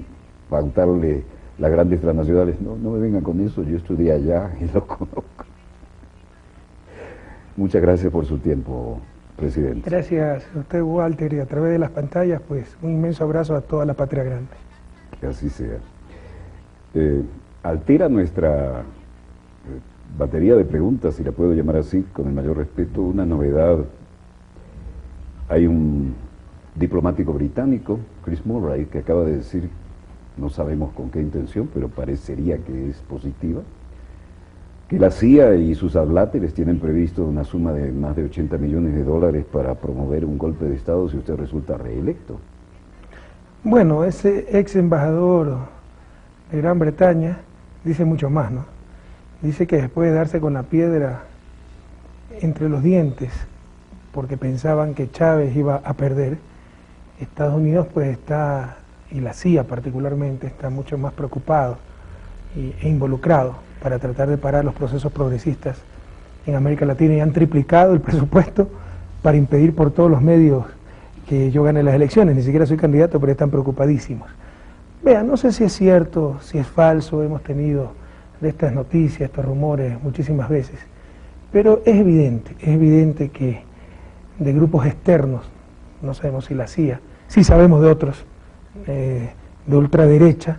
pautarle las grandes transnacionales, no me vengan con eso, yo estudié allá y lo conozco. Muchas gracias por su tiempo, presidente. Gracias a usted, Walter, y a través de las pantallas, pues un inmenso abrazo a toda la patria grande. Que así sea. Altera nuestra batería de preguntas, si la puedo llamar así, con el mayor respeto, una novedad. Hay un diplomático británico, Chris Murray, que acaba de decir, no sabemos con qué intención, pero parecería que es positiva, que la CIA y sus adláteres tienen previsto una suma de más de 80 millones de dólares para promover un golpe de Estado si usted resulta reelecto. Bueno, ese ex embajador de Gran Bretaña dice mucho más, ¿no? Dice que después de darse con la piedra entre los dientes, porque pensaban que Chávez iba a perder, Estados Unidos pues está, y la CIA particularmente, está mucho más preocupado e involucrado para tratar de parar los procesos progresistas en América Latina, y han triplicado el presupuesto para impedir por todos los medios que yo gane las elecciones. Ni siquiera soy candidato, pero están preocupadísimos. Vean, no sé si es cierto, si es falso, hemos tenido de estas noticias, estos rumores muchísimas veces, pero es evidente que de grupos externos, no sabemos si la CIA, sí sabemos de otros, de ultraderecha,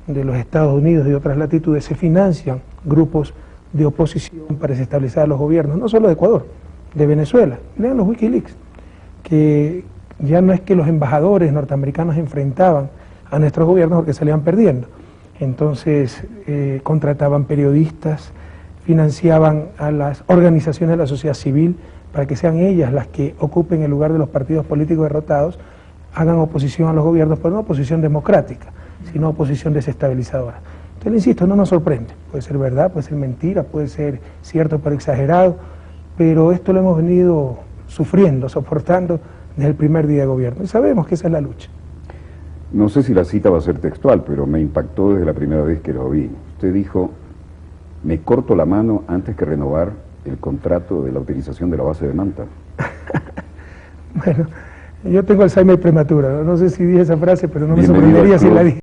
de los Estados Unidos y de otras latitudes, se financian grupos de oposición para desestabilizar a los gobiernos, no solo de Ecuador, de Venezuela. Lean los Wikileaks, que ya no es que los embajadores norteamericanos enfrentaban a nuestros gobiernos porque salían perdiendo. Entonces contrataban periodistas, financiaban a las organizaciones de la sociedad civil para que sean ellas las que ocupen el lugar de los partidos políticos derrotados, hagan oposición a los gobiernos, pero no oposición democrática, sino oposición desestabilizadora. Entonces, le insisto, no nos sorprende, puede ser verdad, puede ser mentira, puede ser cierto pero exagerado, pero esto lo hemos venido sufriendo, soportando desde el primer día de gobierno, y sabemos que esa es la lucha. No sé si la cita va a ser textual, pero me impactó desde la primera vez que lo vi. Usted dijo, me corto la mano antes que renovar el contrato de la utilización de la base de Manta. Bueno, yo tengo Alzheimer prematuro, no sé si dije esa frase, pero no me sorprendería si la dije.